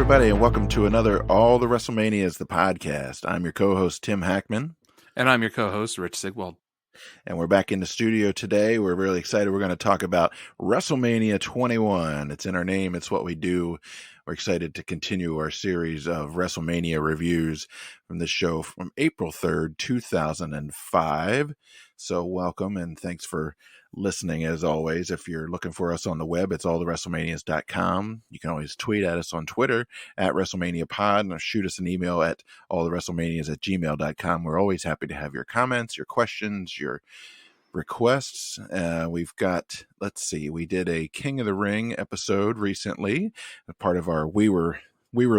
everybody, and welcome to another All the WrestleManias, the podcast. I'm your co-host, Tim Hackman. And I'm your co-host, Rich Sigwald. And we're back in the studio today. We're really excited. We're going to talk about WrestleMania 21. It's in our name. It's what we do. We're excited to continue our series of WrestleMania reviews from this show from April 3rd, 2005. So welcome, and thanks for listening as always. If you're looking for us on the web, it's allthewrestlemanias.com. You can always tweet at us on Twitter at WrestleManiaPod, or shoot us an email at allthewrestlemanias@gmail.com. We're always happy to have your comments, your questions, your requests. We've got, we did a King of the Ring episode recently, a part of our We Were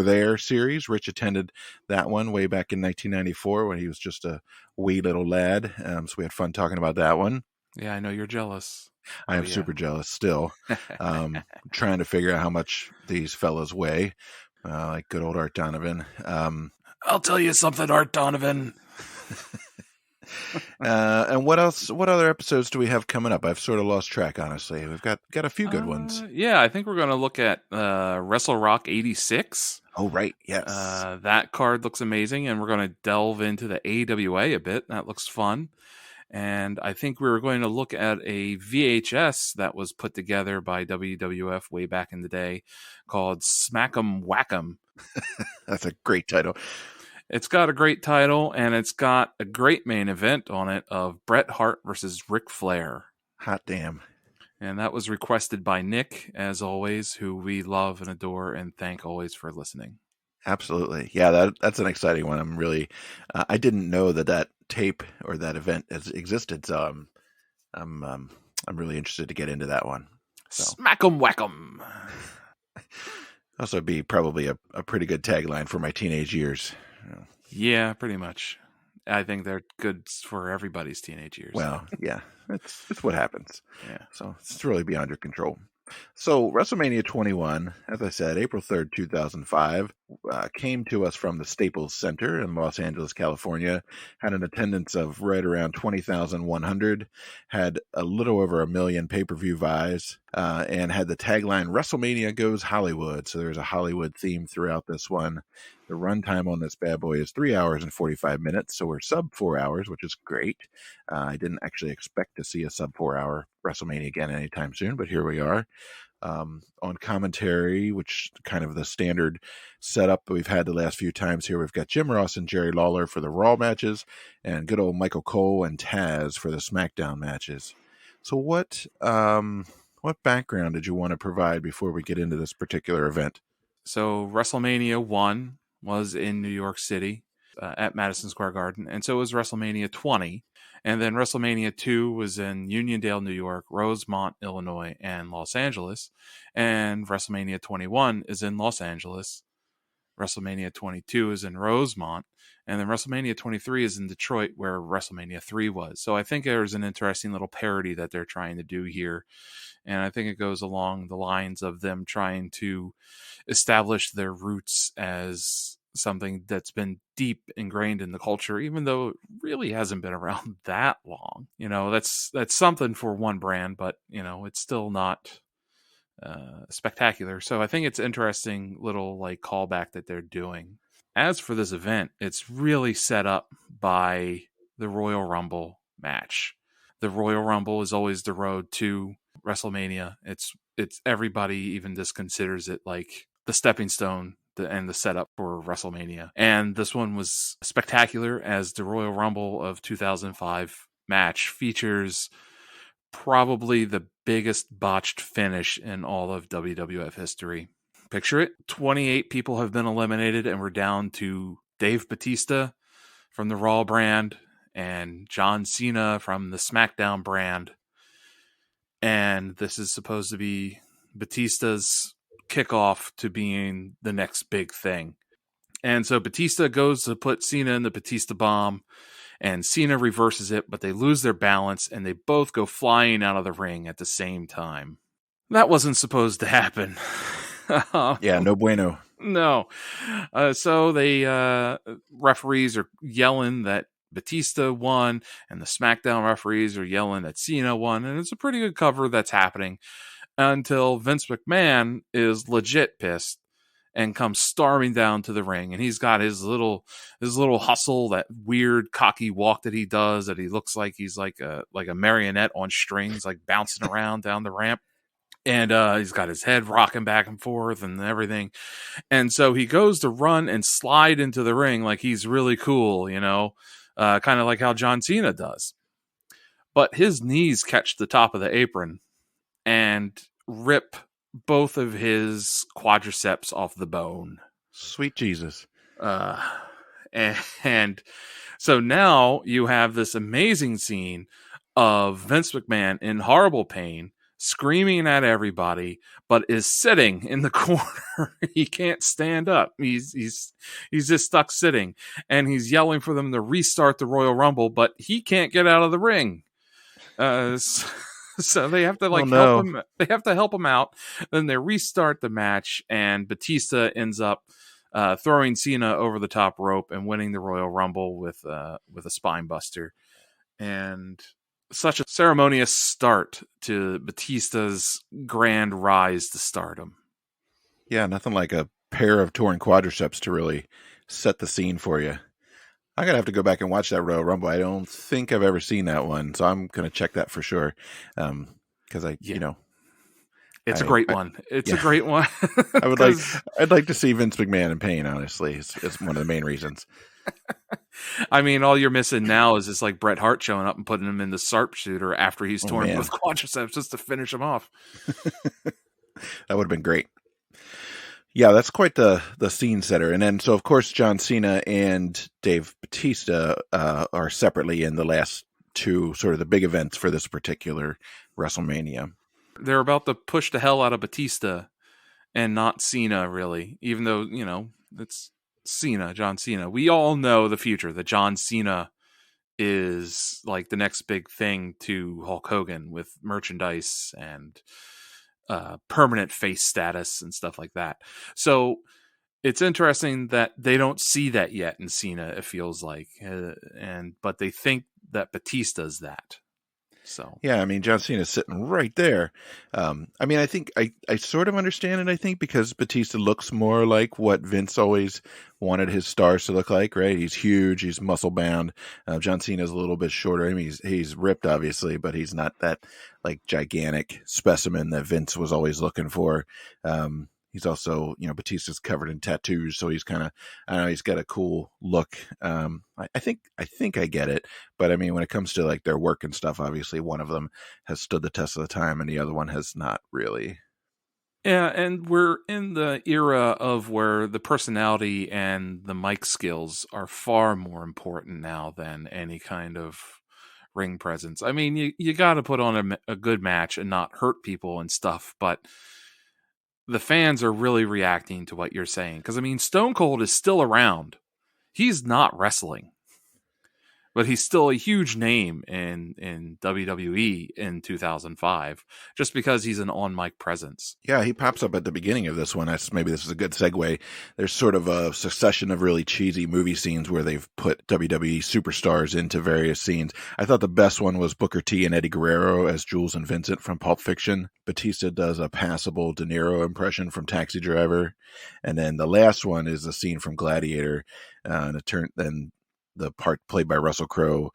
There series. Rich attended that one way back in 1994 when he was just a wee little lad. So we had fun talking about that one. Yeah, I know you're jealous. I am super jealous still. Trying to figure out how much these fellas weigh, like good old Art Donovan. I'll tell you something, Art Donovan. And what else? What other episodes do we have coming up? I've sort of lost track, honestly. We've got a few good ones. Yeah, I think we're going to look at Wrestle Rock 86. Oh, right. Yes. That card looks amazing, and we're going to delve into the AWA a bit. That looks fun. And I think we were going to look at a VHS that was put together by WWF way back in the day called Smack'em Whack'em. That's a great title. It's got a great title, and it's got a great main event on it of Bret Hart versus Ric Flair. Hot damn. And that was requested by Nick, as always, who we love and adore and thank always for listening. Absolutely. Yeah, that's an exciting one. I'm really, I didn't know that tape or that event has existed, so I'm really interested to get into that one. So. Smack'em whack'em. Also be probably a pretty good tagline for my teenage years. Yeah, pretty much. I think they're good for everybody's teenage years. Well, yeah, it's what happens. Yeah. So it's really beyond your control. So WrestleMania 21, as I said, April 3rd, 2005, came to us from the Staples Center in Los Angeles, California, had an attendance of right around 20,100, had a little over 1 million pay-per-view buys, and had the tagline, WrestleMania Goes Hollywood. So there's a Hollywood theme throughout this one. The runtime on this bad boy is 3 hours and 45 minutes, so we're sub 4 hours, which is great. I didn't actually expect to see a sub 4 hour WrestleMania again anytime soon, but here we are. On commentary, which kind of the standard setup we've had the last few times here, we've got Jim Ross and Jerry Lawler for the Raw matches, and good old Michael Cole and Taz for the SmackDown matches. So what background did you want to provide before we get into this particular event? So WrestleMania 1 was in New York City at Madison Square Garden, and so was WrestleMania 20. And then WrestleMania 2 was in Uniondale, New York, Rosemont, Illinois, and Los Angeles. And WrestleMania 21 is in Los Angeles. WrestleMania 22 is in Rosemont. And then WrestleMania 23 is in Detroit, where WrestleMania 3 was. So I think there's an interesting little parody that they're trying to do here. And I think it goes along the lines of them trying to establish their roots as something that's been deep ingrained in the culture, even though it really hasn't been around that long. You know, that's something for one brand, but you know, it's still not spectacular. So I think it's interesting little like callback that they're doing. As for this event, it's really set up by the Royal Rumble match. The Royal Rumble is always the road to WrestleMania. It's everybody even just considers it like the stepping stone and the setup for WrestleMania. And this one was spectacular, as the Royal Rumble of 2005 match features probably the biggest botched finish in all of WWF history. Picture it. 28 people have been eliminated, and we're down to Dave Bautista from the Raw brand and John Cena from the SmackDown brand. And this is supposed to be Batista's kickoff to being the next big thing. And so Batista goes to put Cena in the Batista bomb, and Cena reverses it, but they lose their balance, and they both go flying out of the ring at the same time. That wasn't supposed to happen. Yeah, no bueno. No. So they referees are yelling that Batista won, and the SmackDown referees are yelling that Cena won, and it's a pretty good cover that's happening until Vince McMahon is legit pissed and comes storming down to the ring. And he's got his little hustle, that weird cocky walk that he does, that he looks like he's like a marionette on strings, like bouncing around down the ramp. And he's got his head rocking back and forth and everything. And so he goes to run and slide into the ring like he's really cool, kind of like how John Cena does. But his knees catch the top of the apron and rip both of his quadriceps off the bone. Sweet Jesus. And so now you have this amazing scene of Vince McMahon in horrible pain, screaming at everybody, but is sitting in the corner. He can't stand up. He's just stuck sitting, and he's yelling for them to restart the Royal Rumble, but he can't get out of the ring. So they have to help him. They have to help him out. Then they restart the match, and Batista ends up throwing Cena over the top rope and winning the Royal Rumble with a spine buster. And such a ceremonious start to Batista's grand rise to stardom. Yeah, nothing like a pair of torn quadriceps to really set the scene for you. I'm going to have to go back and watch that Royal Rumble. I don't think I've ever seen that one, so I'm going to check that for sure. Because it's a great one. It's a great one. I'd like to see Vince McMahon in pain, honestly. It's one of the main reasons. I mean, all you're missing now is just like Bret Hart showing up and putting him in the sharpshooter after he's torn both quadriceps just to finish him off. That would have been great. Yeah, that's quite the scene setter. And then, so of course, John Cena and Dave Batista are separately in the last two sort of the big events for this particular WrestleMania. They're about to push the hell out of Batista and not Cena, really, even though, it's John Cena. We all know the future, that John Cena is like the next big thing to Hulk Hogan with merchandise and permanent face status and stuff like that. So it's interesting that they don't see that yet in Cena, it feels like, but they think that Batista's that. So yeah, I mean, John Cena's sitting right there. I mean, I think I sort of understand it. I think because Batista looks more like what Vince always wanted his stars to look like, right? He's huge, he's muscle bound. John Cena's a little bit shorter. I mean, he's ripped, obviously, but he's not that like gigantic specimen that Vince was always looking for. He's also, Batista's covered in tattoos, so he's kind of, I don't know, he's got a cool look. I think I get it, but I mean, when it comes to like their work and stuff, obviously one of them has stood the test of the time, and the other one has not really. Yeah, and we're in the era of where the personality and the mic skills are far more important now than any kind of ring presence. I mean, you got to put on a good match and not hurt people and stuff, but the fans are really reacting to what you're saying. Because, I mean, Stone Cold is still around. He's not wrestling. But he's still a huge name in WWE in 2005, just because he's an on-mic presence. Yeah, he pops up at the beginning of this one. Maybe this is a good segue. There's sort of a succession of really cheesy movie scenes where they've put WWE superstars into various scenes. I thought the best one was Booker T and Eddie Guerrero as Jules and Vincent from Pulp Fiction. Batista does a passable De Niro impression from Taxi Driver. And then the last one is a scene from Gladiator. Then the part played by Russell Crowe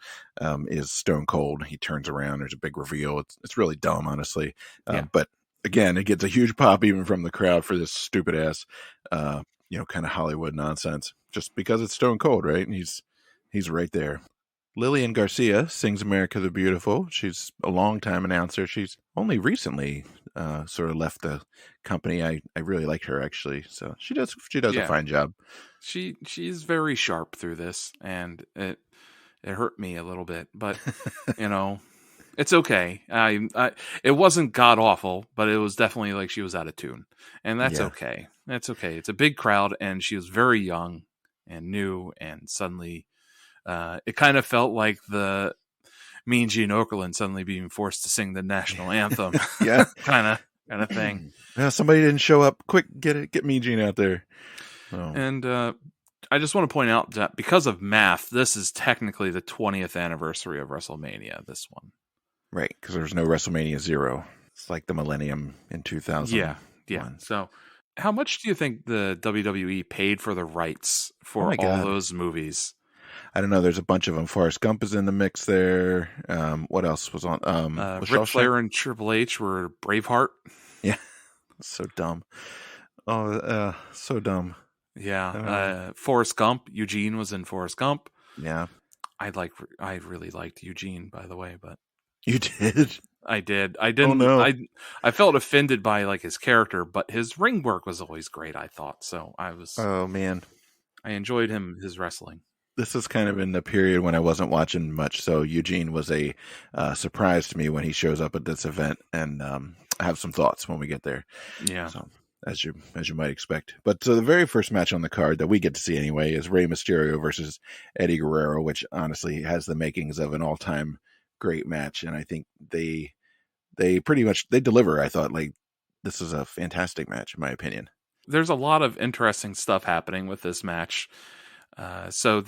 is Stone Cold. He turns around. There's a big reveal. It's really dumb, honestly. But again, it gets a huge pop even from the crowd for this stupid ass, kind of Hollywood nonsense. Just because it's Stone Cold, right? And he's right there. Lillian Garcia sings "America the Beautiful." She's a longtime announcer. She's only recently sort of left the company. I really like her, actually. So she does a fine job. She's very sharp through this, and it hurt me a little bit, but it's okay. It wasn't god awful, but it was definitely like she was out of tune, and that's okay. That's okay. It's a big crowd, and she was very young and new, and suddenly it kind of felt like the Mean Gene Okerlund suddenly being forced to sing the national anthem. Yeah, kind of thing. Yeah, somebody didn't show up. Quick, get Mean Gene out there. Oh. And I just want to point out that because of math, this is technically the 20th anniversary of WrestleMania, this one. Right, because there's no WrestleMania 0. It's like the Millennium in 2000. Yeah. So How much do you think the WWE paid for the rights Oh for my all God. those movies? I don't know. There's a bunch of them. Forrest Gump is in the mix there. What else was on? Was Ric Shawshank? Flair and Triple H were Braveheart. Yeah. So dumb. Oh, so dumb. Yeah. Uh, Forrest Gump. Eugene was in Forrest Gump. yeah. I really liked Eugene, by the way, but You did? I did. I Oh didn't. no. I felt offended by like his character, but his ring work was always great. I thought so. Oh man. I enjoyed his wrestling. This is kind of in the period when I wasn't watching much, so Eugene was a surprise to me when he shows up at this event, and I have some thoughts when we get there. Yeah. So as you might expect. But so the very first match on the card that we get to see anyway is Rey Mysterio versus Eddie Guerrero, which honestly has the makings of an all-time great match, and I think they pretty much they deliver. I thought like this is a fantastic match in my opinion. There's a lot of interesting stuff happening with this match. So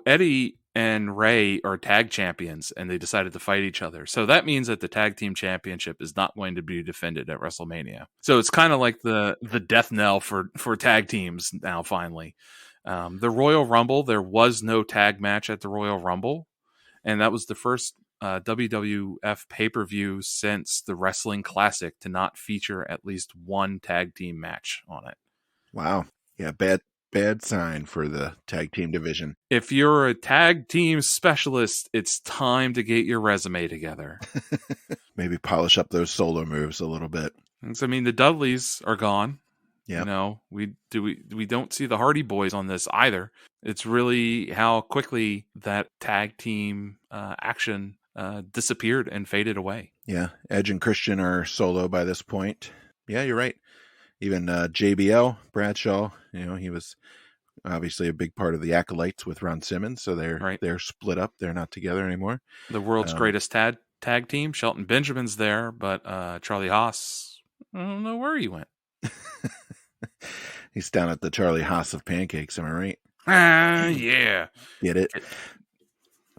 Eddie and Ray are tag champions, and they decided to fight each other. So that means that the tag team championship is not going to be defended at WrestleMania. So it's kind of like the death knell for tag teams now. Finally, the Royal Rumble. There was no tag match at the Royal Rumble, and that was the first WWF pay-per-view since the Wrestling Classic to not feature at least one tag team match on it. Wow. Yeah, bad sign for the tag team division. If you're a tag team specialist, it's time to get your resume together. Maybe polish up those solo moves a little bit. So, I mean, the Dudleys are gone. Yeah. You know, we don't see the Hardy Boys on this either. It's really how quickly that tag team action disappeared and faded away. Yeah. Edge and Christian are solo by this point. Yeah, you're right. Even JBL, Bradshaw, he was obviously a big part of the Acolytes with Ron Simmons, so they're split up. They're not together anymore. The world's greatest tag team, Shelton Benjamin's there, but Charlie Haas, I don't know where he went. He's down at the Charlie Haas of pancakes, am I right? Yeah. Get it?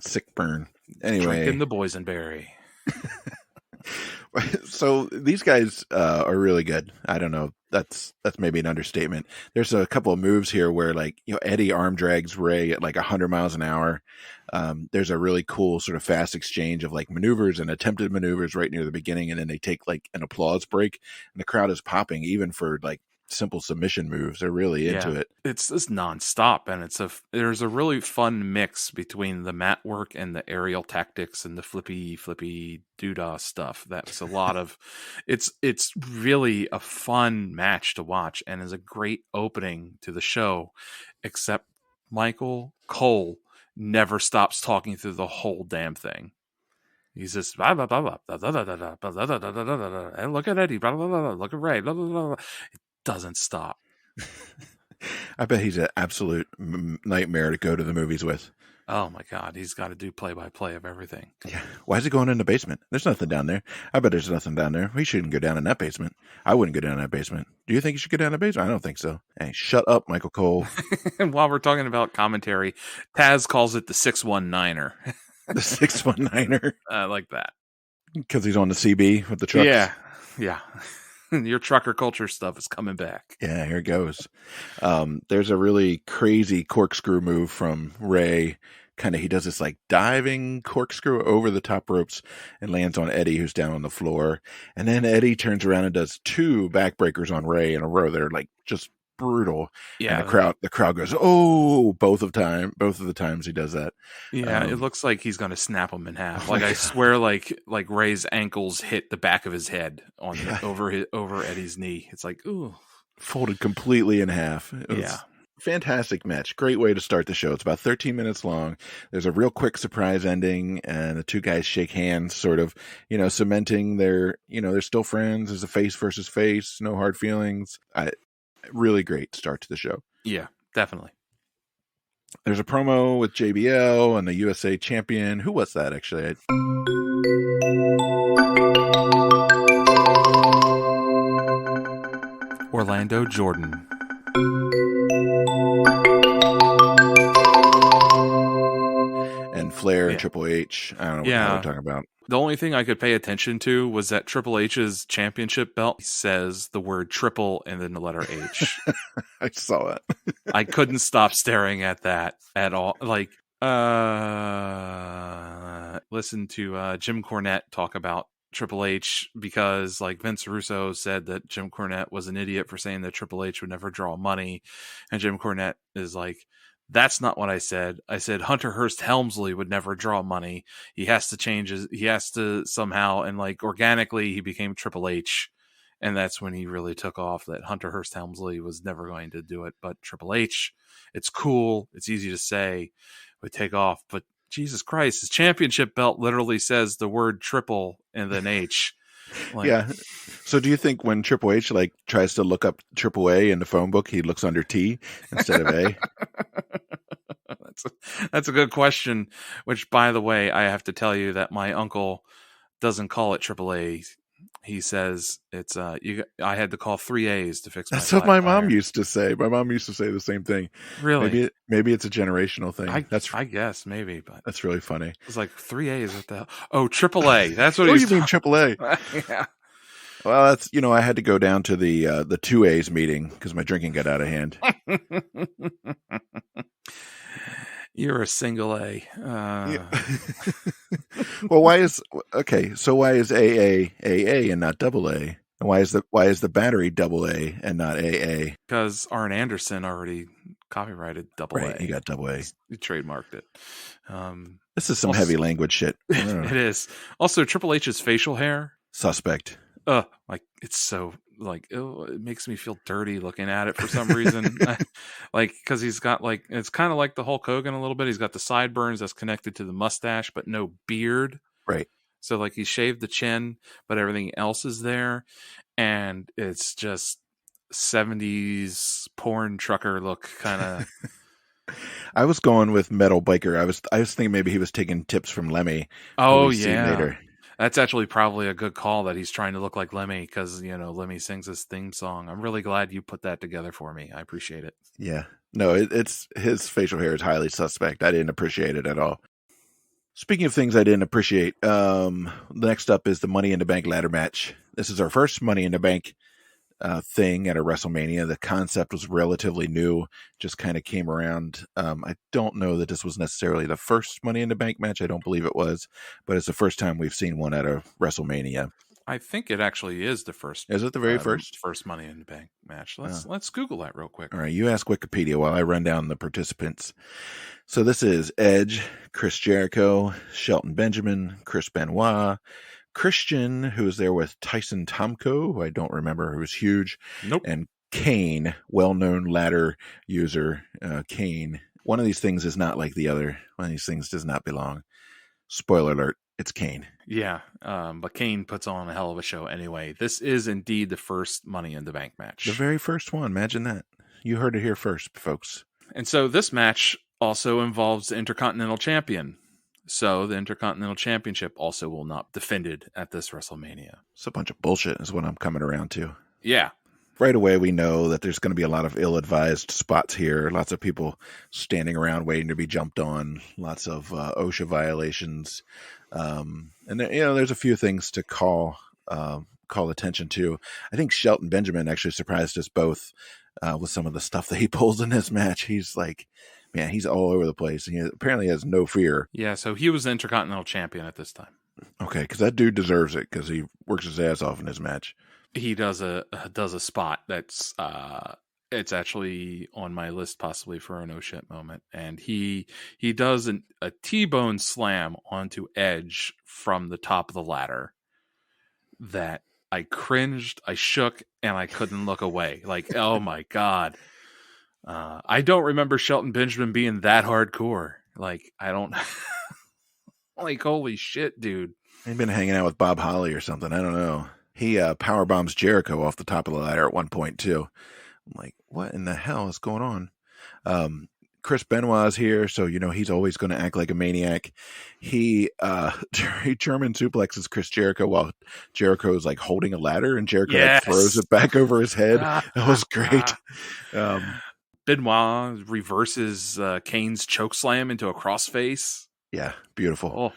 Sick burn. Anyway. Drinking the boysenberry. So these guys are really good. I don't know. That's maybe an understatement. There's a couple of moves here where Eddie arm drags Ray at like 100 miles an hour. There's a really cool sort of fast exchange of like maneuvers and attempted maneuvers right near the beginning. And then they take like an applause break and the crowd is popping even for like simple submission moves. They're really into it. It's just nonstop, and there's a really fun mix between the mat work and the aerial tactics and the flippy doodah stuff. That's a lot of it's really a fun match to watch and is a great opening to the show, except Michael Cole never stops talking through the whole damn thing. He's just blah, blah, blah, blah, blah, blah, blah, blah, blah, blah, blah, blah, blah, and look at Eddie, blah, blah, blah, blah, look at Ray, blah, blah, blah, blah. It doesn't stop. I bet he's an absolute nightmare to go to the movies with. Oh my God, he's got to do play-by-play of everything. Yeah. Why is he going in the basement? There's nothing down there. I bet there's nothing down there. We shouldn't go down in that basement. I wouldn't go down in that basement. Do you think you should go down in the basement? I don't think so. Hey, shut up, Michael Cole. And while we're talking about commentary, Taz calls it the 619er. The 619er. I like that. Because he's on the CB with the trucks. Yeah. Your trucker culture stuff is coming back. Yeah, here it goes. There's a really crazy corkscrew move from Ray. He does this like diving corkscrew over the top ropes and lands on Eddie, who's down on the floor. And then Eddie turns around and does two backbreakers on Ray in a row. They're like just brutal. Yeah. And the crowd goes, oh, both of the times he does that. Yeah, it looks like he's going to snap him in half. Like I swear, like Ray's ankles hit the back of his head over Eddie's knee. It's like, ooh, folded completely in half. It was fantastic match. Great way to start the show. It's about 13 minutes long. There's a real quick surprise ending, and the two guys shake hands, sort of, cementing they're still friends. There's a face versus face, no hard feelings. Really great start to the show. Yeah, definitely. There's a promo with JBL and the USA champion. Who was that, actually? Orlando Jordan. And Flair and Triple H. I don't know what we're talking about. The only thing I could pay attention to was that Triple H's championship belt says the word triple and then the letter H. I saw that. I couldn't stop staring at that at all. Like, listen to Jim Cornette talk about Triple H because, like, Vince Russo said that Jim Cornette was an idiot for saying that Triple H would never draw money. And Jim Cornette is like, that's not what I said. I said Hunter Hearst Helmsley would never draw money. He has to somehow, and like organically, he became Triple H. And that's when he really took off, that Hunter Hearst Helmsley was never going to do it. But Triple H, it's cool. It's easy to say, would take off. But Jesus Christ, his championship belt literally says the word triple and then H. Like, Yeah. So do you think when Triple H like tries to look up Triple A in the phone book, he looks under T instead of A? That's a good question. Which, by the way, I have to tell you that my uncle doesn't call it Triple A. He says it's I had to call 3 A's to fix my That's what flat my tire. mom used to say. My mom used to say the same thing. Really? Maybe it's a generational thing. I guess maybe, but that's really funny. It's like 3 A's. What the hell? Oh, Triple A. That's what Oh, he's you mean Triple A? Yeah. Well, that's I had to go down to the 2 A's meeting because my drinking got out of hand. You're a single A. Well, why is AA and not double A? And why is the battery double A and not AA? Because Arn Anderson already copyrighted double A. He got double A. He trademarked it. This is some heavy language shit. It is. Also, Triple H's facial hair. Suspect. Like it's so like it makes me feel dirty looking at it for some reason. Like because he's got like it's kind of like the Hulk Hogan a little bit. He's got the sideburns that's connected to the mustache, but no beard. Right. So like he shaved the chin, but everything else is there, and it's just 70s porn trucker look kind of. I was going with metal biker. I was thinking maybe he was taking tips from Lemmy. Oh yeah. Later. That's actually probably a good call that he's trying to look like Lemmy because, Lemmy sings his theme song. I'm really glad you put that together for me. I appreciate it. Yeah. No, it's his facial hair is highly suspect. I didn't appreciate it at all. Speaking of things I didn't appreciate, the next up is the Money in the Bank ladder match. This is our first Money in the Bank thing at a WrestleMania. The concept was relatively new, just kind of came around. I don't know that this was necessarily the first Money in the Bank match. I don't believe it was, but it's the first time we've seen one at a WrestleMania. I think it actually is the first. Is it the very first Money in the Bank match? Let's Google that real quick. All right, you ask Wikipedia while I run down the participants. So this is Edge, Chris Jericho, Shelton Benjamin, Chris Benoit, Christian, who was there with Tyson Tomko, who I don't remember, who was huge. Nope. And Kane, well-known ladder user, Kane. One of these things is not like the other. One of these things does not belong. Spoiler alert, it's Kane. Yeah, but Kane puts on a hell of a show anyway. This is indeed the first Money in the Bank match. The very first one. Imagine that. You heard it here first, folks. And so this match also involves the Intercontinental Champion. So the Intercontinental Championship also will not be defended at this WrestleMania. It's a bunch of bullshit is what I'm coming around to. Yeah. Right away, we know that there's going to be a lot of ill-advised spots here. Lots of people standing around waiting to be jumped on. Lots of OSHA violations. And there's a few things to call attention to. I think Shelton Benjamin actually surprised us both with some of the stuff that he pulls in this match. He's like, man, he's all over the place. He apparently has no fear. Yeah, so he was the Intercontinental Champion at this time. Okay, because that dude deserves it because he works his ass off in his match. He does a spot that's it's actually on my list possibly for an oh shit moment, and he does a T-bone slam onto Edge from the top of the ladder that I cringed, I shook, and I couldn't look away. Like, oh my god. I don't remember Shelton Benjamin being that hardcore. Like, I don't like, holy shit, dude. He'd been hanging out with Bob Holly or something. I don't know. He power bombs Jericho off the top of the ladder at one point too. I'm like, what in the hell is going on? Chris Benoit is here, so he's always going to act like a maniac. He German suplexes Chris Jericho while Jericho is like holding a ladder, and Jericho throws it back over his head. That was great. Benoit reverses Kane's chokeslam into a crossface. Yeah, beautiful. Oh.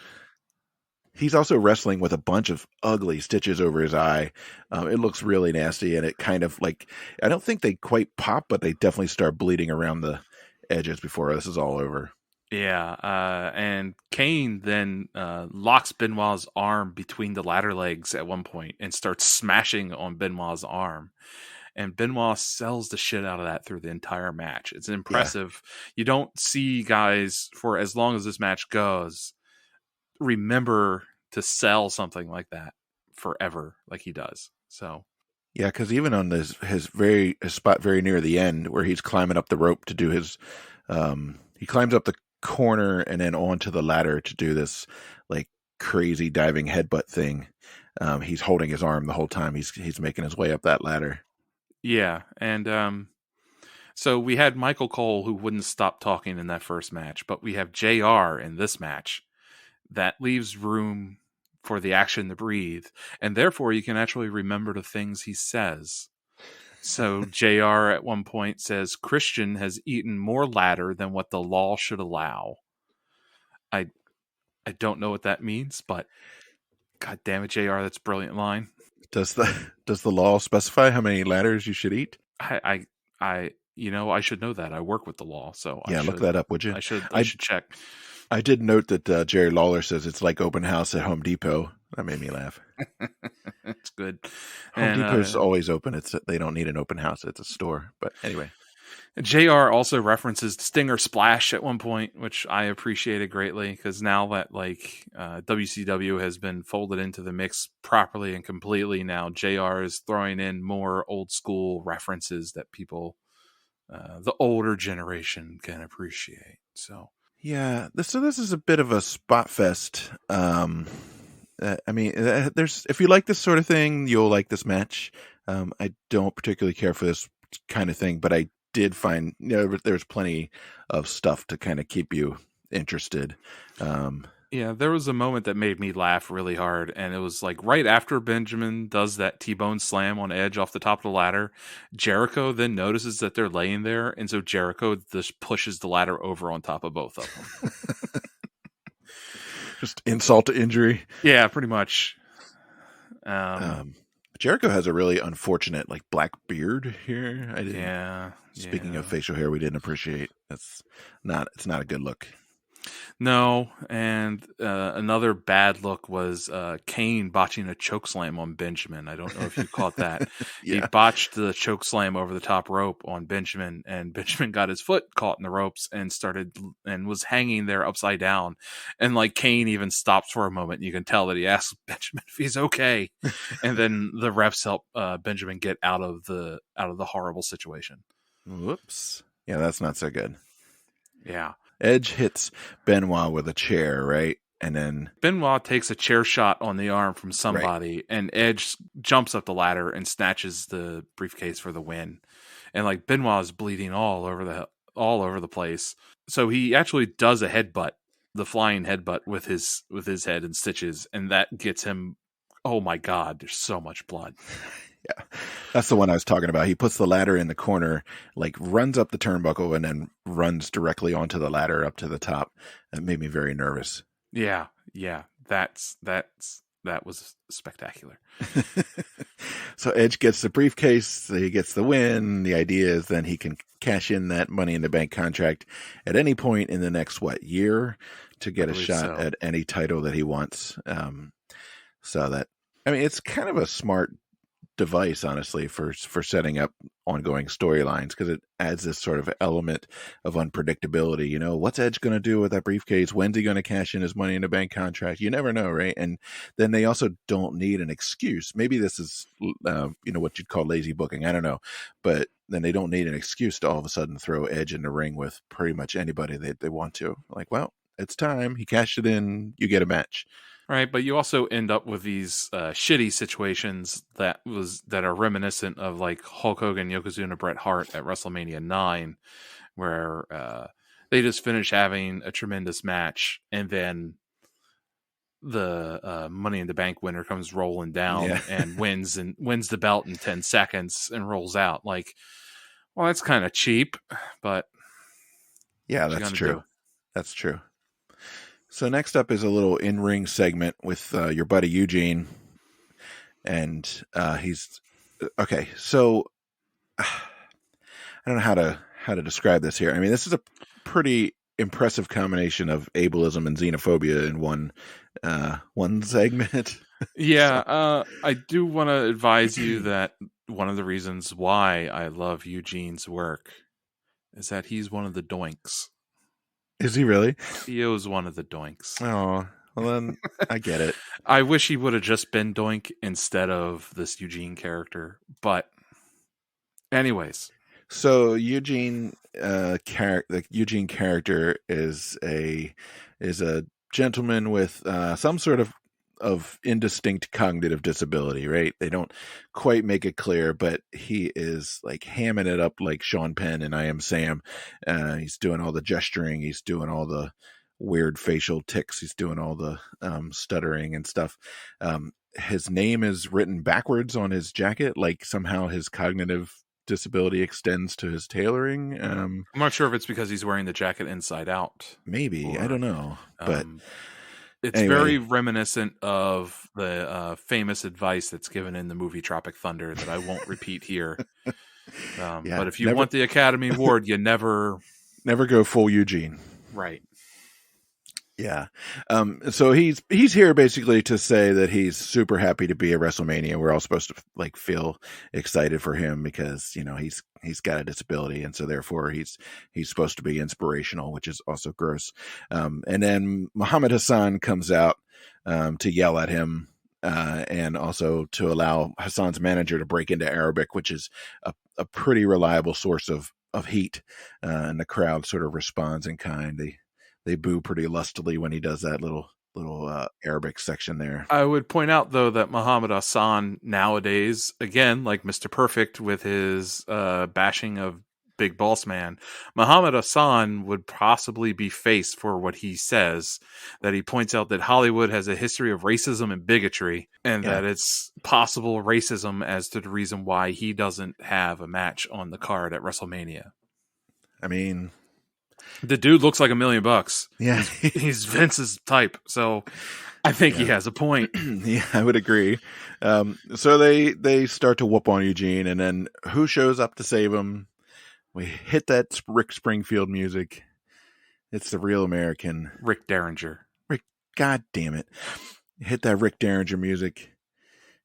He's also wrestling with a bunch of ugly stitches over his eye. It looks really nasty, and it kind of like, I don't think they quite pop, but they definitely start bleeding around the edges before this is all over. Yeah, and Kane then locks Benoit's arm between the ladder legs at one point and starts smashing on Benoit's arm. And Benoit sells the shit out of that through the entire match. It's Yeah. impressive. You don't see guys, for as long as this match goes, remember to sell something like that forever like he does. So Yeah, because even on his spot very near the end where he's climbing up the rope to do his, he climbs up the corner and then onto the ladder to do this like crazy diving headbutt thing. He's holding his arm the whole time. He's making his way up that ladder. yeah, and so we had Michael Cole who wouldn't stop talking in that first match, but we have JR in this match that leaves room for the action to breathe, and therefore you can actually remember the things he says. So JR at one point says Christian has eaten more ladder than what the law should allow. I I don't know what that means, but God damn it, JR, that's a brilliant line. Does the law specify how many ladders you should eat? I I should know that. I work with the law, so Yeah, look that up, would you? I I should check. I did note that Jerry Lawler says it's like open house at Home Depot. That made me laugh. It's good. Home And Depot's always open. They don't need an open house. It's a store. But anyway, JR also references Stinger Splash at one point, which I appreciated greatly because now that WCW has been folded into the mix properly and completely, now JR is throwing in more old school references that people, the older generation, can appreciate. So yeah. This is a bit of a spot fest. I mean, there's if you like this sort of thing, you'll like this match. I don't particularly care for this kind of thing, but I did find there's plenty of stuff to kind of keep you interested. yeah, there was a moment that made me laugh really hard, and it was like right after Benjamin does that T-bone slam on Edge off the top of the ladder, Jericho then notices that they're laying there, and so Jericho just pushes the ladder over on top of both of them. Just insult to injury. Yeah, pretty much. Jericho has a really unfortunate like black beard here. I didn't. Yeah. Speaking of facial hair, we didn't appreciate. It's not a good look. No, and another bad look was Kane botching a chokeslam on Benjamin. I don't know if you caught that. Yeah. He botched the chokeslam over the top rope on Benjamin, and Benjamin got his foot caught in the ropes and was hanging there upside down. And like Kane even stops for a moment. And you can tell that he asks Benjamin if he's okay, and then the refs help Benjamin get out of the horrible situation. Whoops. Yeah, that's not so good. Yeah. Edge hits Benoit with a chair, right? And then Benoit takes a chair shot on the arm from somebody, right, and Edge jumps up the ladder and snatches the briefcase for the win. And like Benoit is bleeding all over the place. So he actually does a headbutt, the flying headbutt with his head in stitches, and that gets him. Oh my God! There's so much blood. Yeah, that's the one I was talking about. He puts the ladder in the corner, like runs up the turnbuckle, and then runs directly onto the ladder up to the top. That made me very nervous. Yeah, that was spectacular. So Edge gets the briefcase, he gets the win. The idea is then he can cash in that Money in the Bank contract at any point in the next year to get a shot at any title that he wants. So that, I mean, it's kind of a smart device, honestly, for setting up ongoing storylines, because it adds this sort of element of unpredictability. You know, what's Edge going to do with that briefcase? When's he going to cash in his Money in the Bank contract? You never know, right? And then they also don't need an excuse. Maybe this is what you'd call lazy booking, I don't know, but then they don't need an excuse to all of a sudden throw Edge in the ring with pretty much anybody they want to. Like, well, it's time, he cashed it in, you get a match. Right, but you also end up with these shitty situations that are reminiscent of like Hulk Hogan, Yokozuna, Bret Hart at WrestleMania 9, where they just finish having a tremendous match, and then the Money in the Bank winner comes rolling down and wins the belt in 10 seconds and rolls out. Like, well, that's kind of cheap, but yeah, that's true. That's true. So next up is a little in-ring segment with your buddy Eugene, and he's okay. So I don't know how to describe this here. I mean, this is a pretty impressive combination of ableism and xenophobia in one segment. Yeah, So, I do want to advise you that one of the reasons why I love Eugene's work is that he's one of the doinks. is he really? He is one of the doinks. Oh, well then I get it. I wish he would have just been doink instead of this Eugene character. But anyways, So the Eugene character is a gentleman with some sort of indistinct cognitive disability, right? They don't quite make it clear, but he is like hamming it up like Sean Penn and I Am Sam. He's doing all the gesturing, he's doing all the weird facial tics, he's doing all the stuttering and stuff. His name is written backwards on his jacket, like somehow his cognitive disability extends to his tailoring. I'm not sure if it's because he's wearing the jacket inside out. Maybe, I Or, don't know, but it's very anyway, reminiscent of the famous advice that's given in the movie Tropic Thunder that I won't repeat here. yeah, But if you want the Academy Award, you never go full Eugene. right. Yeah. So he's here basically to say that he's super happy to be at WrestleMania. We're all supposed to like feel excited for him because, he's got a disability, and so therefore he's supposed to be inspirational, which is also gross. And then Muhammad Hassan comes out to yell at him, and also to allow Hassan's manager to break into Arabic, which is a pretty reliable source of heat. And the crowd sort of responds in kind. They boo pretty lustily when he does that little Arabic section there. I would point out, though, that Muhammad Hassan nowadays, again, like Mr. Perfect with his bashing of Big Boss Man, Muhammad Hassan would possibly be faced for what he says, that he points out that Hollywood has a history of racism and bigotry, and that it's possible racism as to the reason why he doesn't have a match on the card at WrestleMania. I mean, the dude looks like $1 million. Yeah. He's Vince's type, so I think he has a point. Yeah, I would agree. So they start to whoop on Eugene, and then who shows up to save him? We hit that Rick Springfield music. It's the real American Rick Derringer. God damn it! Hit that Rick Derringer music.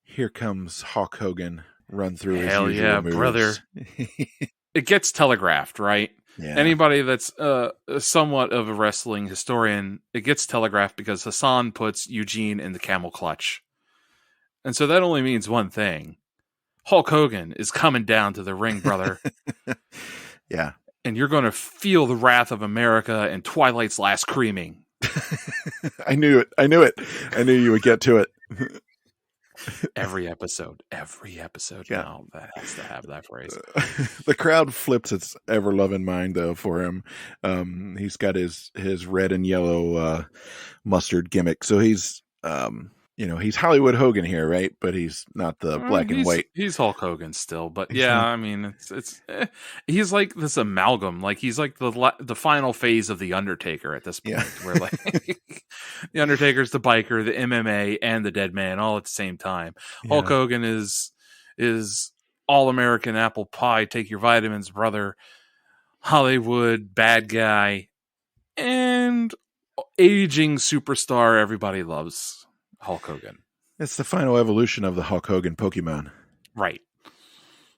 Here comes Hulk Hogan. Run through his usual moves. Brother. It gets telegraphed, right? Yeah. Anybody that's somewhat of a wrestling historian, it gets telegraphed because Hassan puts Eugene in the camel clutch. And so that only means one thing. Hulk Hogan is coming down to the ring, brother. Yeah. And you're going to feel the wrath of America and Twilight's last creaming. I knew it. I knew you would get to it. Every episode now that has to have that phrase. The crowd flips its ever-loving mind, though, for him. He's got his red and yellow mustard gimmick, so he's he's Hollywood Hogan here, right? But he's not the black and white. He's Hulk Hogan still, but yeah, I mean, he's like this amalgam. Like he's like the final phase of the Undertaker at this point, where like the Undertaker's the biker, the MMA, and the dead man all at the same time. Yeah. Hulk Hogan is all American apple pie. Take your vitamins, brother. Hollywood bad guy and aging superstar. Everybody loves Hulk Hogan. It's the final evolution of the Hulk Hogan Pokemon. Right.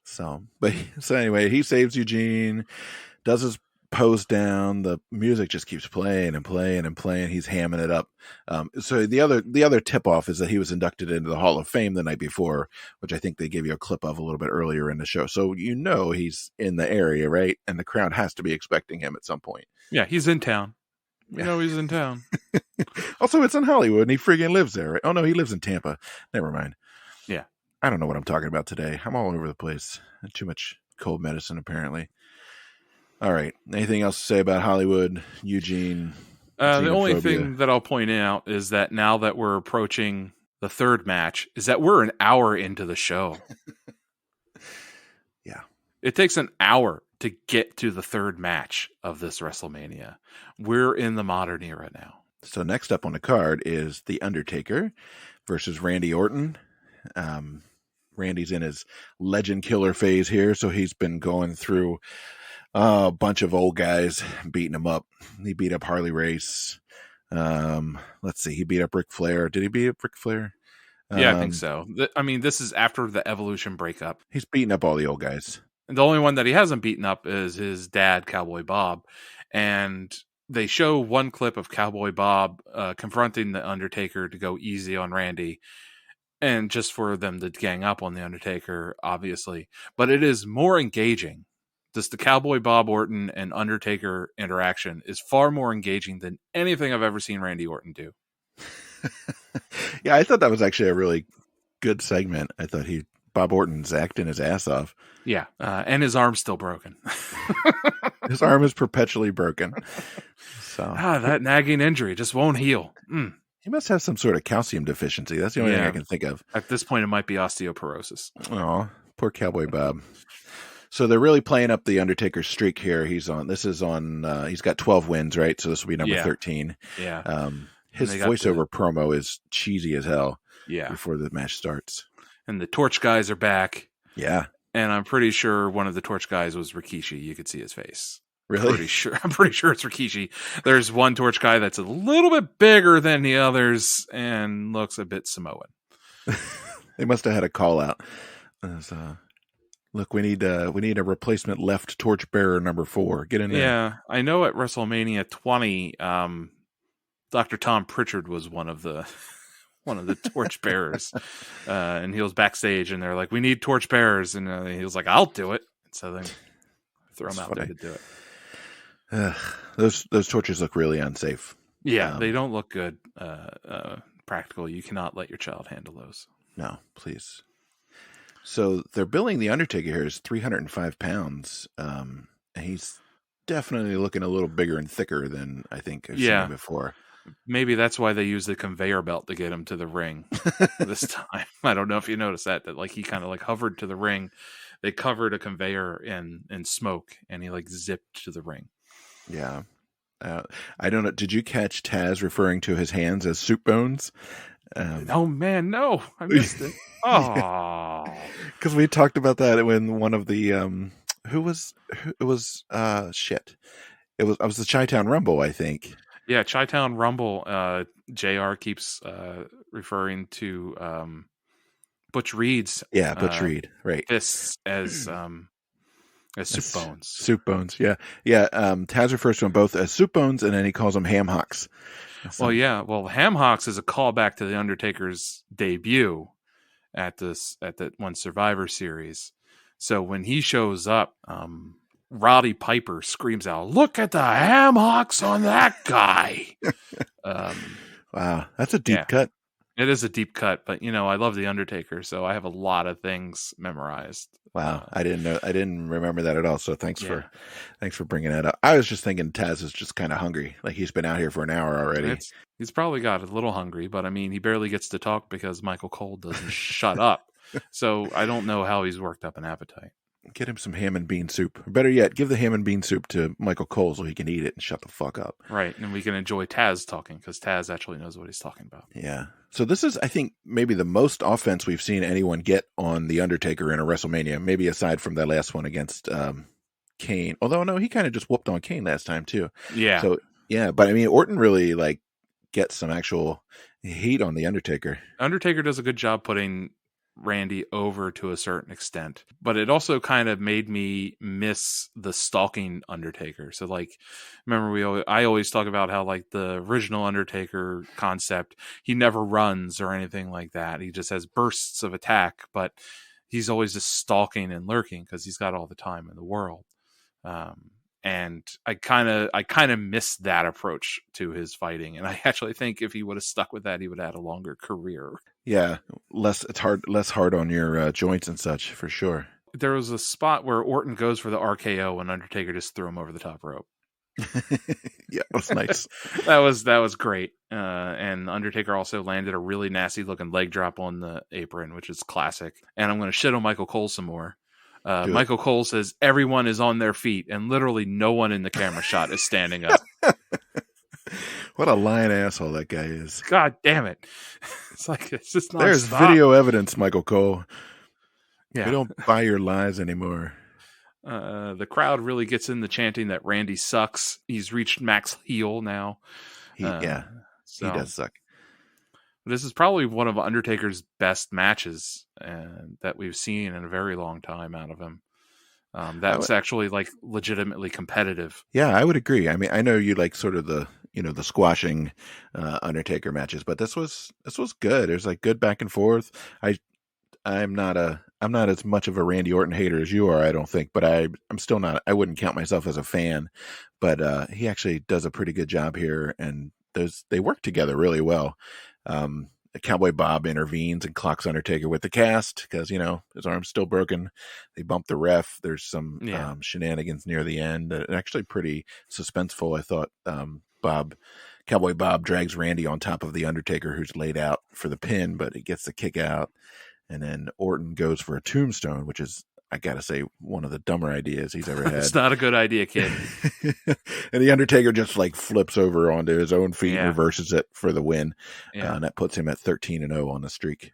So anyway, he saves Eugene, does his pose down. The music just keeps playing and playing and playing. He's hamming it up. So the other tip off is that he was inducted into the Hall of Fame the night before, which I think they gave you a clip of a little bit earlier in the show. So he's in the area, right? And the crowd has to be expecting him at some point. Yeah, he's in town. He's in town. Also, it's in Hollywood, and he friggin' lives there, right? Oh, no, he lives in Tampa. Never mind. Yeah. I don't know what I'm talking about today. I'm all over the place. Too much cold medicine, apparently. All right. Anything else to say about Hollywood, Eugene? The only thing that I'll point out is that now that we're approaching the third match, is that we're an hour into the show. Yeah. It takes an hour to get to the third match of this WrestleMania. We're in the modern era now. So next up on the card is The Undertaker versus Randy Orton. Randy's in his legend killer phase here, so he's been going through a bunch of old guys beating him up. He beat up Harley Race. Let's see, he beat up Ric Flair. Did he beat up Ric Flair? Yeah, I think so. I mean, this is after the Evolution breakup. He's beating up all the old guys. And the only one that he hasn't beaten up is his dad, Cowboy Bob. And they show one clip of Cowboy Bob confronting the Undertaker to go easy on Randy, and just for them to gang up on the Undertaker, obviously. But it is more engaging. Just the Cowboy Bob Orton and Undertaker interaction is far more engaging than anything I've ever seen Randy Orton do. Yeah, I thought that was actually a really good segment. I thought Bob Orton's acting his ass off. Yeah, and his arm's still broken. His arm is perpetually broken. So that nagging injury just won't heal. He must have some sort of calcium deficiency. That's the only thing I can think of. At this point, it might be osteoporosis. Oh, poor Cowboy Bob. So they're really playing up the Undertaker's streak here. He's got 12 wins, right? So this will be number 13. Yeah. His voiceover promo is cheesy as hell. Yeah. Before the match starts. And the Torch guys are back. Yeah. And I'm pretty sure one of the Torch guys was Rikishi. You could see his face. Really? I'm pretty sure it's Rikishi. There's one Torch guy that's a little bit bigger than the others and looks a bit Samoan. They must have had a call out. Look, we need a replacement left torchbearer number 4. Get in there. Yeah, I know at WrestleMania 20, Dr. Tom Pritchard was one of the torch bearers, and he was backstage, and they're like, "We need torch bearers," and he was like, "I'll do it." So they throw him out there to do it. Those torches look really unsafe. Yeah, they don't look good. Practical. You cannot let your child handle those. No, please. So they're billing the Undertaker here as 305 pounds. And he's definitely looking a little bigger and thicker than I think I've seen him before. Maybe that's why they used the conveyor belt to get him to the ring this time. I don't know if you noticed that like he kind of like hovered to the ring. They covered a conveyor in smoke, and he like zipped to the ring. Yeah. I don't know. Did you catch Taz referring to his hands as soup bones? Oh man, no, I missed it. Oh, because we talked about that when one of the it was the Chi-Town Rumble, I think. Yeah, Chi-Town Rumble. JR keeps referring to Butch Reed's Butch Reed, right? Fists as soup bones. Soup bones, yeah. Taz refers to them both as soup bones, and then he calls them ham hocks. So, ham hocks is a callback to the Undertaker's debut at that one Survivor Series. So when he shows up, Roddy Piper screams out, "Look at the ham hocks on that guy!" Wow, that's a deep cut. It is a deep cut, but I love the Undertaker, so I have a lot of things memorized. Wow, I didn't remember that at all. So thanks for bringing that up. I was just thinking Taz is just kind of hungry, like he's been out here for an hour already. He's probably got a little hungry, but I mean, he barely gets to talk because Michael Cole doesn't shut up. So I don't know how he's worked up an appetite. Get him some ham and bean soup. Or better yet, give the ham and bean soup to Michael Cole so he can eat it and shut the fuck up. Right, and we can enjoy Taz talking because Taz actually knows what he's talking about. Yeah. So this is, I think, maybe the most offense we've seen anyone get on The Undertaker in a WrestleMania, maybe aside from that last one against Kane. Although, no, he kind of just whooped on Kane last time, too. Yeah. So, yeah, but I mean, Orton really, gets some actual heat on The Undertaker. Undertaker does a good job putting Randy over to a certain extent, but it also kind of made me miss the stalking Undertaker. So remember I always talk about how the original Undertaker concept, he never runs or anything like that. He just has bursts of attack, but he's always just stalking and lurking because he's got all the time in the world. And I kind of missed that approach to his fighting, and I actually think if he would have stuck with that, he would have had a longer career. Yeah, less hard on your joints and such, for sure. There was a spot where Orton goes for the RKO, and Undertaker just threw him over the top rope. Yeah, that was nice. that was great. And Undertaker also landed a really nasty looking leg drop on the apron, which is classic. And I'm going to shit on Michael Cole some more. Michael Cole says everyone is on their feet, and literally no one in the camera shot is standing up. What a lying asshole that guy is. God damn it. It's just There's nonstop. video evidence, Michael Cole. We Yeah. don't buy your lies anymore. The crowd really gets in the chanting that Randy sucks. He's reached max heel now. Yeah, he So does suck. this is probably one of Undertaker's best matches that we've seen in a very long time out of him. That's actually like legitimately competitive. Yeah, I would agree. I mean, I know you like sort of the the squashing Undertaker matches, but this was good. There's like good back and forth. I'm not as much of a Randy Orton hater as you are, I don't think, but I'm still not. I wouldn't count myself as a fan, but he actually does a pretty good job here, and they work together really well. Cowboy Bob intervenes and clocks Undertaker with the cast because his arm's still broken. They bump the ref. There's some shenanigans near the end. Actually, pretty suspenseful. I thought. Cowboy Bob drags Randy on top of the Undertaker, who's laid out for the pin, but he gets the kick out. And then Orton goes for a tombstone, which is, I gotta say, one of the dumber ideas he's ever had. It's not a good idea, kid. And the Undertaker just like flips over onto his own feet and reverses it for the win. And that puts him at 13-0 on the streak.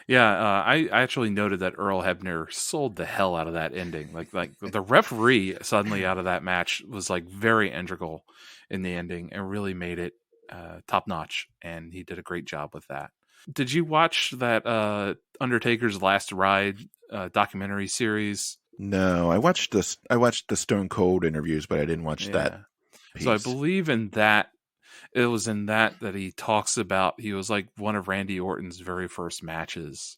Yeah, I actually noted that Earl Hebner sold the hell out of that ending. Like the referee suddenly out of that match was like very integral in the ending and really made it top notch. And he did a great job with that. Did you watch that Undertaker's Last Ride documentary series? No, I watched the Stone Cold interviews, but I didn't watch that piece. So I believe in that. It was in that he talks about he was like one of Randy Orton's very first matches,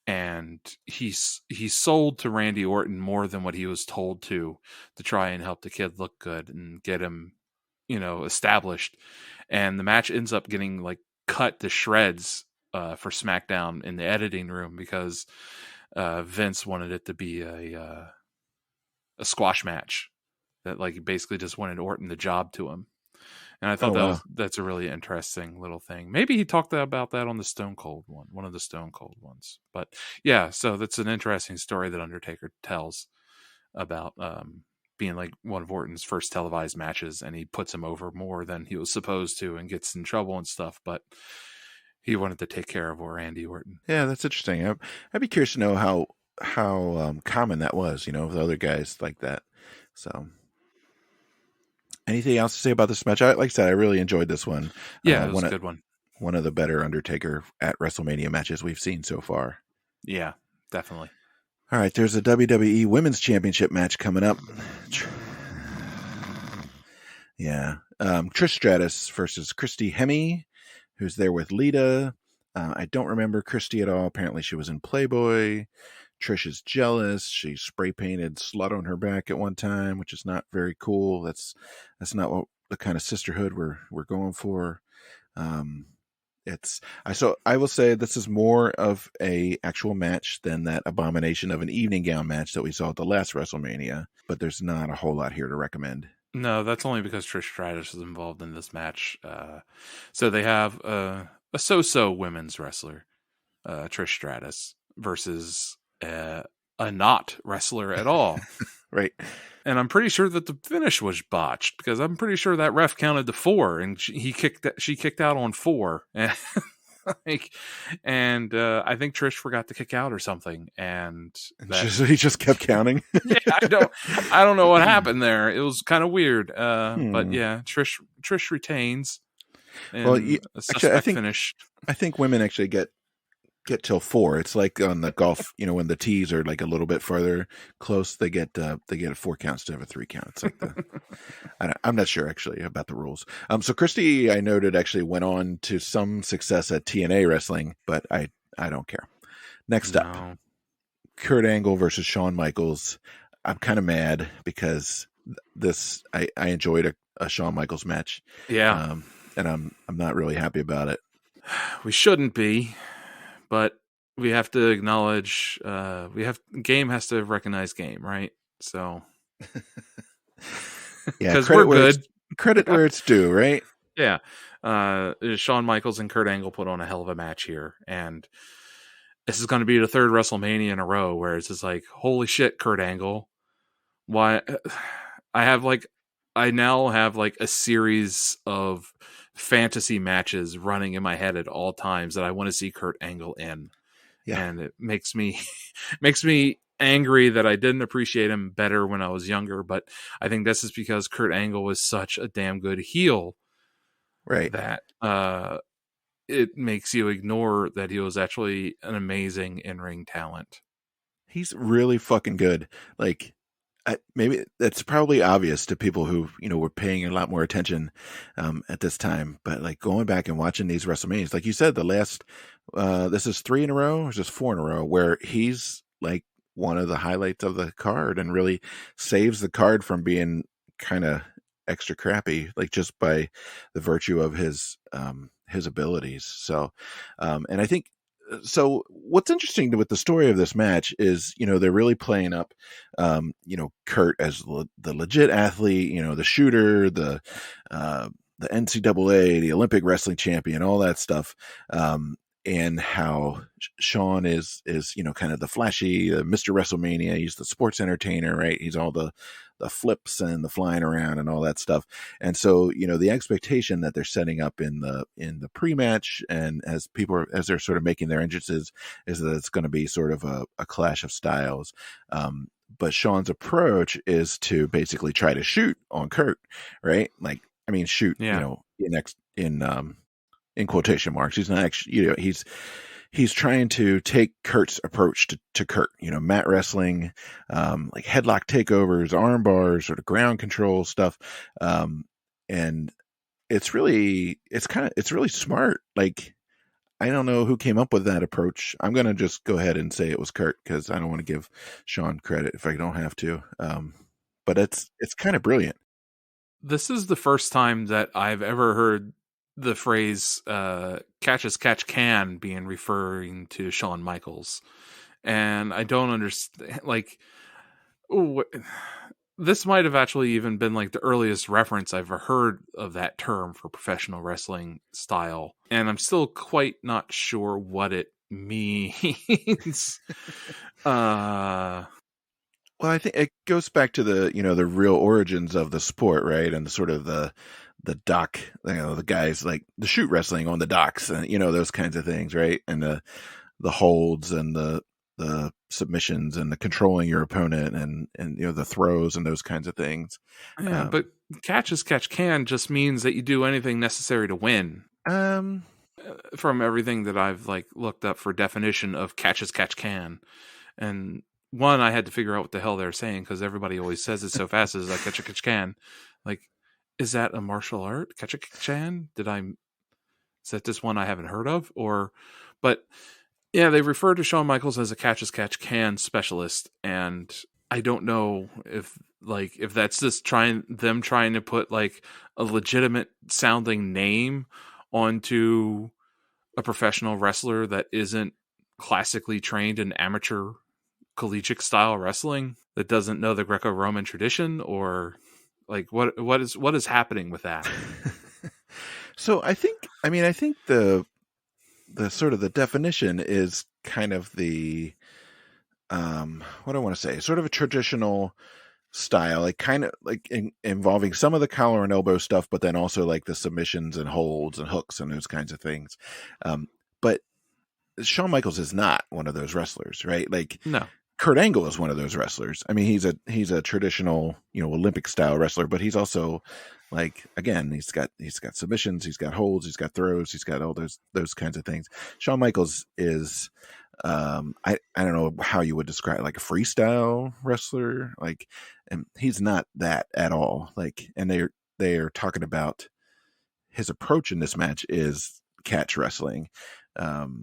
and he sold to Randy Orton more than what he was told to try and help the kid look good and get him, established. And the match ends up getting like cut to shreds for SmackDown in the editing room because Vince wanted it to be a squash match that like basically just wanted Orton the job to him. And I thought that's a really interesting little thing. Maybe he talked about that on the Stone Cold one of the Stone Cold ones. But yeah, so that's an interesting story that Undertaker tells about being like one of Orton's first televised matches, and he puts him over more than he was supposed to and gets in trouble and stuff. But he wanted to take care of Randy Orton. Yeah, that's interesting. I'd be curious to know how common that was, with other guys like that. So, anything else to say about this match? Like I said, I really enjoyed this one. Yeah, it was a good one. One of the better Undertaker at WrestleMania matches we've seen so far. Yeah, definitely. All right, there's a WWE Women's Championship match coming up. Yeah. Trish Stratus versus Christy Hemme, who's there with Lita. I don't remember Christy at all. Apparently she was in Playboy. Trish is jealous. She spray painted slut on her back at one time, which is not very cool. That's not what the kind of sisterhood we're going for. I will say this is more of a actual match than that abomination of an evening gown match that we saw at the last WrestleMania, but there's not a whole lot here to recommend. No, that's only because Trish Stratus is involved in this match. So they have a so-so women's wrestler, Trish Stratus, versus a not wrestler at all. Right. And I'm pretty sure that the finish was botched because I'm pretty sure that ref counted to 4 and she kicked out on 4. And I think Trish forgot to kick out or something. And he just kept counting. Yeah, I don't know what happened there. It was kind of weird. But yeah, Trish retains. Well, actually, I think women actually get till 4. It's like on the golf, when the tees are like a little bit further close, they get a 4 count instead of a 3 count. It's like I'm not sure actually about the rules. So Christy, I noted, actually went on to some success at TNA wrestling, but I don't care. Next up, Kurt Angle versus Shawn Michaels. I'm kind of mad because I enjoyed a Shawn Michaels match. Yeah. And I'm not really happy about it. We shouldn't be. But we have to acknowledge, game has to recognize game, right? So, yeah, because we're good. Credit where it's due, right? Yeah. Shawn Michaels and Kurt Angle put on a hell of a match here, and this is going to be the 3rd WrestleMania in a row where it's just like, holy shit, Kurt Angle! Why? I now have like a series of fantasy matches running in my head at all times that I want to see Kurt Angle in. Yeah. And it makes me makes me angry that I didn't appreciate him better when I was younger, but I think this is because Kurt Angle was such a damn good heel Right. that it makes you ignore that he was actually an amazing in-ring talent. He's really fucking good. Like, maybe that's probably obvious to people who were paying a lot more attention at this time. But like going back and watching these WrestleManias, like you said, the last this is 3 in a row, or just 4 in a row, where he's like one of the highlights of the card and really saves the card from being kind of extra crappy, like just by the virtue of his abilities. So, and I think so what's interesting with the story of this match is, they're really playing up, Kurt as the legit athlete, the shooter, the NCAA, the Olympic wrestling champion, all that stuff. And how Sean is, kind of the flashy, Mr. WrestleMania. He's the sports entertainer, right? He's all the flips and the flying around and all that stuff. And so, the expectation that they're setting up in the pre-match, and as they're sort of making their entrances, is that it's going to be sort of a clash of styles. But Sean's approach is to basically try to shoot on Kurt, right? Like, I mean, shoot, Yeah. in quotation marks. He's not actually, he's trying to take Kurt's approach to Kurt, mat wrestling, like headlock takeovers, arm bars, sort of ground control stuff. And it's really smart. Like, I don't know who came up with that approach. I'm going to just go ahead and say it was Kurt, because I don't want to give Sean credit if I don't have to. But it's kind of brilliant. This is the first time that I've ever heard the phrase catch as catch can being referring to Shawn Michaels. And I don't understand, like, this might have actually even been like the earliest reference I've ever heard of that term for professional wrestling style. And I'm still quite not sure what it means. Well, I think it goes back to the real origins of the sport, right? And the sort of the dock, the guys like the shoot wrestling on the docks, and those kinds of things, right? And the holds and the submissions and the controlling your opponent, and the throws and those kinds of things. Yeah, but catch as catch can just means that you do anything necessary to win. From everything that I've looked up for definition of catch as catch can, and one, I had to figure out what the hell they're saying, because everybody always says it so fast, as like catch a catch can. Like, is that a martial art? Catch a catch can? Is that this one I haven't heard of? But yeah, they refer to Shawn Michaels as a catch as catch can specialist, and I don't know if that's just trying to put like a legitimate sounding name onto a professional wrestler that isn't classically trained in amateur collegiate style wrestling, that doesn't know the Greco-Roman tradition, or like what is happening with that? So I think the sort of the definition is kind of the what do I want to say, sort of a traditional style, like kind of like involving some of the collar and elbow stuff, but then also like the submissions and holds and hooks and those kinds of things. But Shawn Michaels is not one of those wrestlers, right? Like, No. Kurt Angle is one of those wrestlers. I mean, he's a traditional, Olympic style wrestler, but he's also, like, again, he's got submissions, he's got holds, he's got throws, he's got all those kinds of things. Shawn Michaels is, I don't know how you would describe, like, a freestyle wrestler, like, and he's not that at all. Like, and they're talking about his approach in this match is catch wrestling, but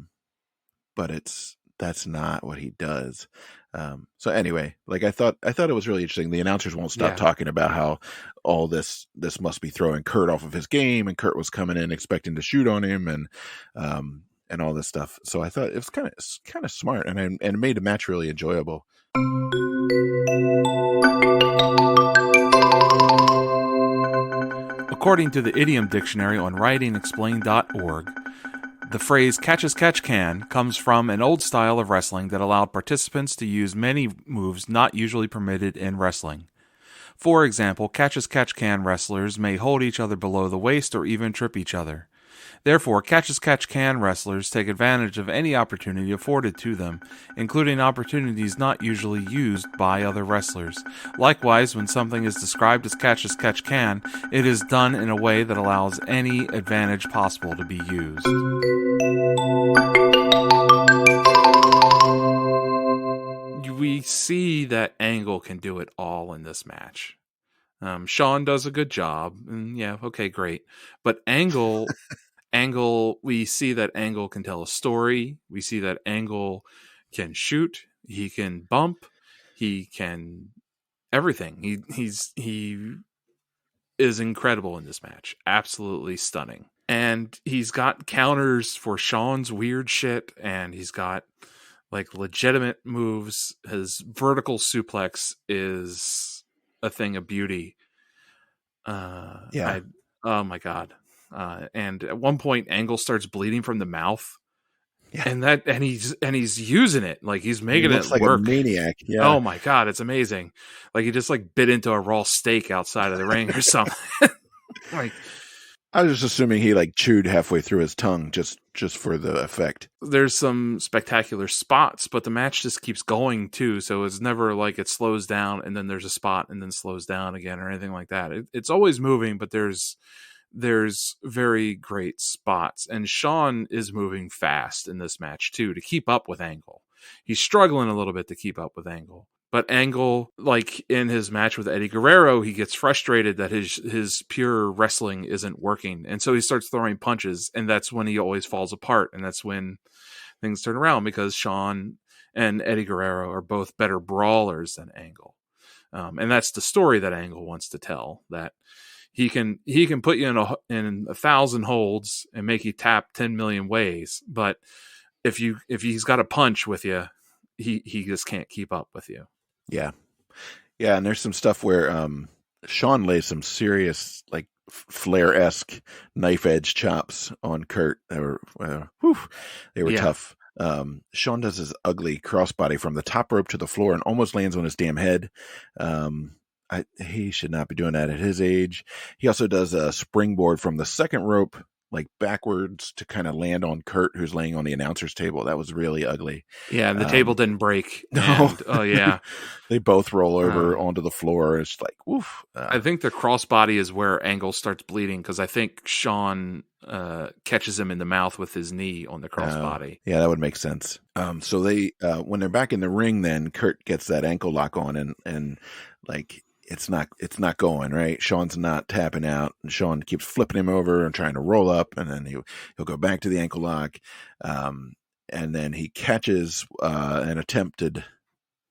that's not what he does. So anyway, like I thought it was really interesting. The announcers won't stop talking about how all this must be throwing Kurt off of his game, and Kurt was coming in expecting to shoot on him, and all this stuff. So I thought it was kind of smart, and it made the match really enjoyable. According to the Idiom Dictionary on writingexplained.org, the phrase catch as catch can comes from an old style of wrestling that allowed participants to use many moves not usually permitted in wrestling. For example, catch-as-catch-can wrestlers may hold each other below the waist or even trip each other. Therefore, catch-as-catch-can wrestlers take advantage of any opportunity afforded to them, including opportunities not usually used by other wrestlers. Likewise, when something is described as catch-as-catch-can, it is done in a way that allows any advantage possible to be used. We see that Angle can do it all in this match. Shawn does a good job, and yeah, okay, great. But Angle, we see that Angle can tell a story. We see that Angle can shoot. He can bump. He can everything. He is incredible in this match. Absolutely stunning. And he's got counters for Shawn's weird shit, and he's got like legitimate moves. His vertical suplex is a thing of beauty. Yeah. Oh my god. And at one point Angle starts bleeding from the mouth. Yeah. And he's using it. Like he's He making looks it like work. a maniac. Yeah. Oh my god, it's amazing. Like he just like bit into a raw steak outside of the ring or something. Like I was just assuming he like chewed halfway through his tongue just for the effect. there's some spectacular spots, but the match just keeps going too. So it's never like it slows down and then there's a spot and then slows down again or anything like that. It's always moving, but there's very great spots. And Shawn is moving fast in this match too to keep up with Angle. He's struggling a little bit to keep up with Angle. But Angle, like in his match with Eddie Guerrero, he gets frustrated that his pure wrestling isn't working. And so he starts throwing punches, and that's when he always falls apart. And that's when things turn around, because Shawn and Eddie Guerrero are both better brawlers than Angle. And that's the story that Angle wants to tell, that he can put you in 1,000 holds and make you tap 10 million ways. But if he's got a punch with you, he just can't keep up with you. Yeah. Yeah, and there's some stuff where Shawn lays some serious like Flair-esque knife edge chops on Kurt. They were Yeah. tough. Shawn does his ugly crossbody from the top rope to the floor and almost lands on his damn head. He should not be doing that at his age. He also does a springboard from the second rope, like backwards, to kind of land on Kurt, who's laying on the announcer's table. That was really ugly. Yeah, and the table didn't break. No. And, oh yeah. They both roll over onto the floor. It's like, woof. I think the crossbody is where Angle starts bleeding, because I think Shawn catches him in the mouth with his knee on the crossbody. Yeah, that would make sense. So they, when they're back in the ring, then Kurt gets that ankle lock on, and like it's not going right. Shawn's not tapping out, and Shawn keeps flipping him over and trying to roll up, and then he'll go back to the ankle lock, and then he catches an attempted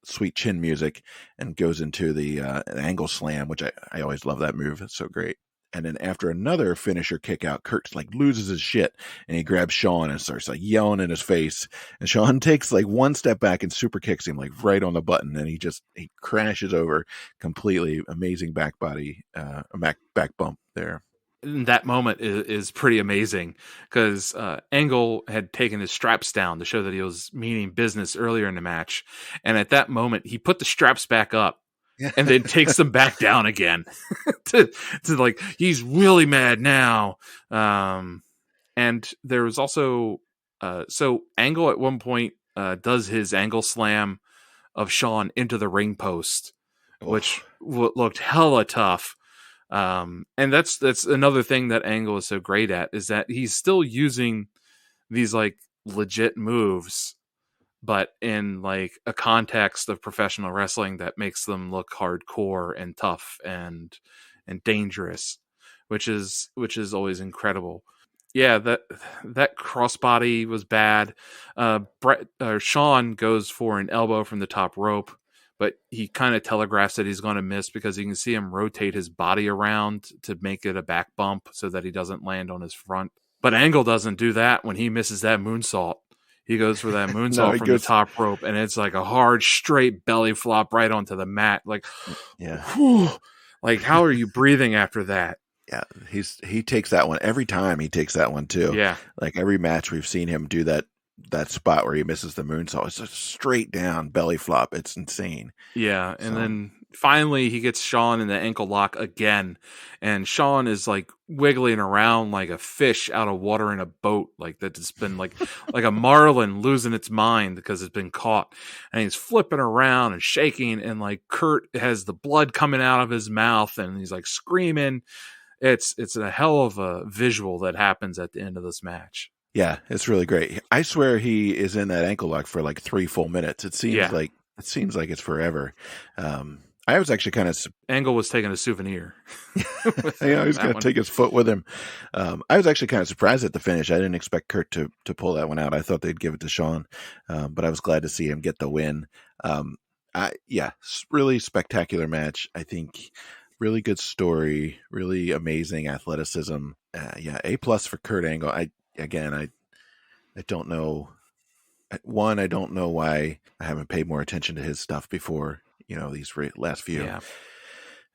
sweet chin music and goes into the angle slam, which I always love that move. It's so great. And then after another finisher kick out, Kurt like loses his shit, and he grabs Shawn and starts like yelling in his face. And Shawn takes like one step back and super kicks him like right on the button, and he crashes over completely. Amazing back body, back bump there. That moment is pretty amazing, because Angle had taken his straps down to show that he was meaning business earlier in the match, and at that moment he put the straps back up. Yeah. And then takes them back down again to like, he's really mad now. And there was also so Angle at one point does his angle slam of Shawn into the ring post, which looked hella tough. And that's another thing that Angle is so great at, is that he's still using these like legit moves, but in like a context of professional wrestling that makes them look hardcore and tough and dangerous, which is always incredible. Yeah, that crossbody was bad. Shawn goes for an elbow from the top rope, but he kind of telegraphs that he's going to miss, because you can see him rotate his body around to make it a back bump so that he doesn't land on his front. But Angle doesn't do that when he misses that moonsault. He goes for that moonsault from the top rope, and it's like a hard, straight belly flop right onto the mat. Like, yeah, whew, like how are you breathing after that? Yeah, he takes that one every time. He takes that one too. Yeah, like every match we've seen him do that that spot where he misses the moonsault. It's just straight down belly flop. It's insane. Yeah, and So then finally he gets Sean in the ankle lock again, and Sean is like wiggling around like a fish out of water in a boat, like that has been like a marlin losing its mind because it's been caught, and he's flipping around and shaking, and like Kurt has the blood coming out of his mouth, and he's like screaming. It's a hell of a visual that happens at the end of this match. yeah, it's really great. I swear he is in that ankle lock for like 3 full minutes. Yeah, It seems like it's forever. I was actually kind of Angle was taking a souvenir. he's going to take his foot with him. I was actually kind of surprised at the finish. I didn't expect Kurt to pull that one out. I thought they'd give it to Sean, but I was glad to see him get the win. Really spectacular match. I think really good story, really amazing athleticism. A+ for Kurt Angle. I don't know. One, I don't know why I haven't paid more attention to his stuff before, these last few. Yeah.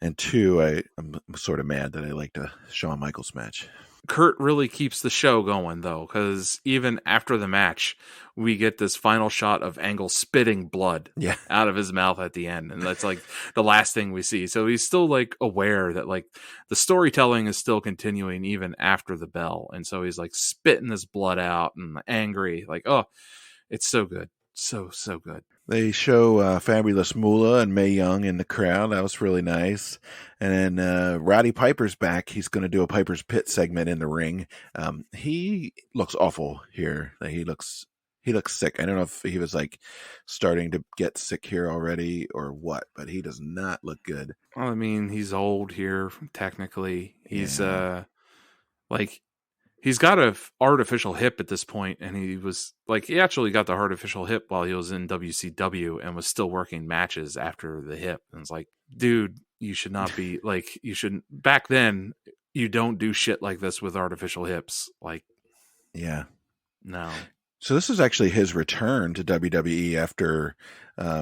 And two, I'm sort of mad that I liked a Shawn Michaels match. Kurt really keeps the show going, though, because even after the match, we get this final shot of Angle spitting blood out of his mouth at the end. And that's like the last thing we see. So he's still like aware that like the storytelling is still continuing even after the bell. And so he's like spitting this blood out and angry. Like, oh, it's so good. So good. They show Fabulous Moolah and Mae Young in the crowd. That was really nice. And then Roddy Piper's back. He's going to do a Piper's Pit segment in the ring. He looks awful here. He looks sick. I don't know if he was like starting to get sick here already or what, but he does not look good. Well, I mean, he's old here, technically. He's like... He's got an artificial hip at this point, and he actually got the artificial hip while he was in WCW and was still working matches after the hip. And it's like, dude, you should not be like, you shouldn't. Back then, you don't do shit like this with artificial hips. Like, yeah, no. So this is actually his return to WWE after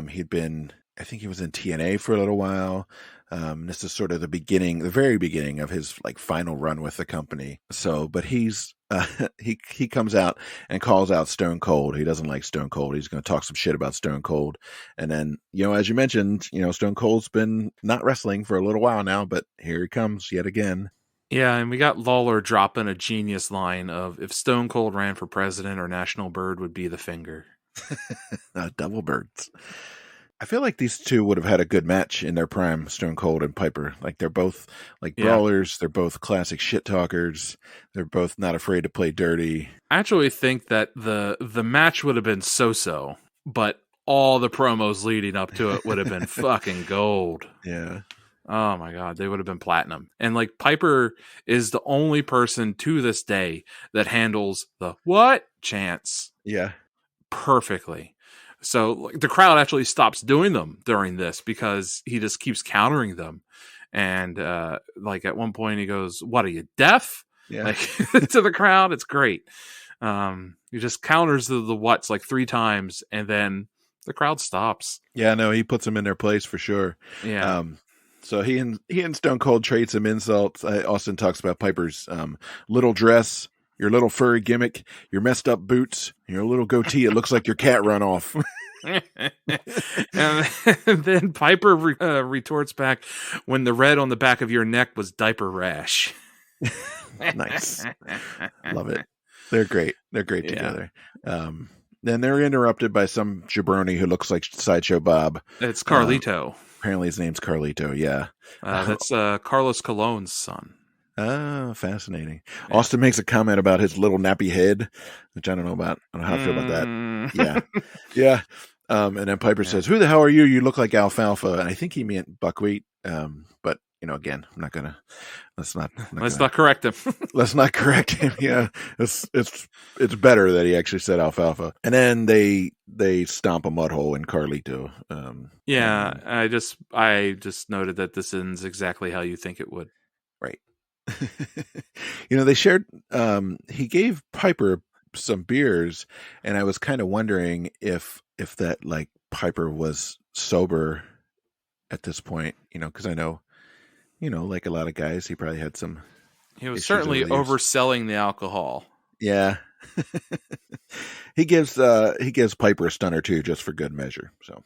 he'd been, I think he was in TNA for a little while. This is sort of the very beginning of his like final run with the company. So, but he's he comes out and calls out Stone Cold. He doesn't like Stone Cold. He's going to talk some shit about Stone Cold. And then, as you mentioned, Stone Cold's been not wrestling for a little while now, but here he comes yet again. Yeah, and we got Lawler dropping a genius line of, if Stone Cold ran for president, our national bird would be the finger. Double birds. I feel like these two would have had a good match in their prime, Stone Cold and Piper. Like they're both like brawlers. They're both classic shit talkers. They're both not afraid to play dirty. I actually think that the match would have been so-so, but all the promos leading up to it would have been fucking gold. Yeah. Oh my God, they would have been platinum. And like Piper is the only person to this day that handles the what chants perfectly. So like, the crowd actually stops doing them during this because he just keeps countering them. And like at one point he goes, "What are you, deaf?" Yeah. Like to the crowd. It's great. He just counters the what's like 3 times, and then the crowd stops. Yeah, no, he puts them in their place for sure. Yeah. So he and Stone Cold trade some insults. Austin talks about Piper's little dress, your little furry gimmick, your messed up boots, your little goatee. It looks like your cat run off. And then Piper retorts back, "When the red on the back of your neck was diaper rash." Nice. Love it. They're great. They're great together. Then they're interrupted by some jabroni who looks like Sideshow Bob. It's Carlito. Apparently his name's Carlito, yeah. That's Carlos Colon's son. Oh, fascinating. Yeah. Austin makes a comment about his little nappy head, which I don't know how I feel about that. Yeah. Yeah. And then Piper says, "Who the hell are you? You look like alfalfa." And I think he meant buckwheat. But again, I'm not gonna. Let's not correct him. Let's not correct him. Yeah, it's better that he actually said alfalfa. And then they stomp a mud hole in Carlito. I just noted that this ends exactly how you think it would. Right. They shared. He gave Piper some beers, and I was kind of wondering if that like Piper was sober at this point. Because I know. Like a lot of guys, he probably had some. He was certainly overselling the alcohol. Yeah, he gives Piper a stun or two just for good measure. So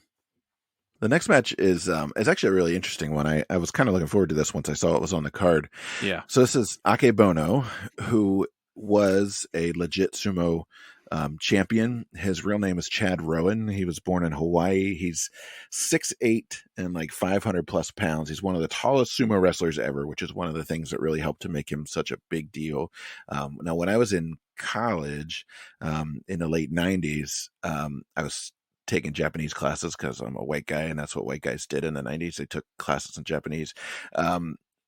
the next match is actually a really interesting one. I was kind of looking forward to this once I saw it was on the card. Yeah, So this is Akebono, who was a legit sumo champion. His real name is Chad Rowan. He was born in Hawaii. He's 6'8" and like 500 plus pounds. He's one of the tallest sumo wrestlers ever, which is one of the things that really helped to make him such a big deal. Now, when I was in college in the late 90s, I was taking Japanese classes because I'm a white guy, and that's what white guys did in the 90s. They took classes in Japanese.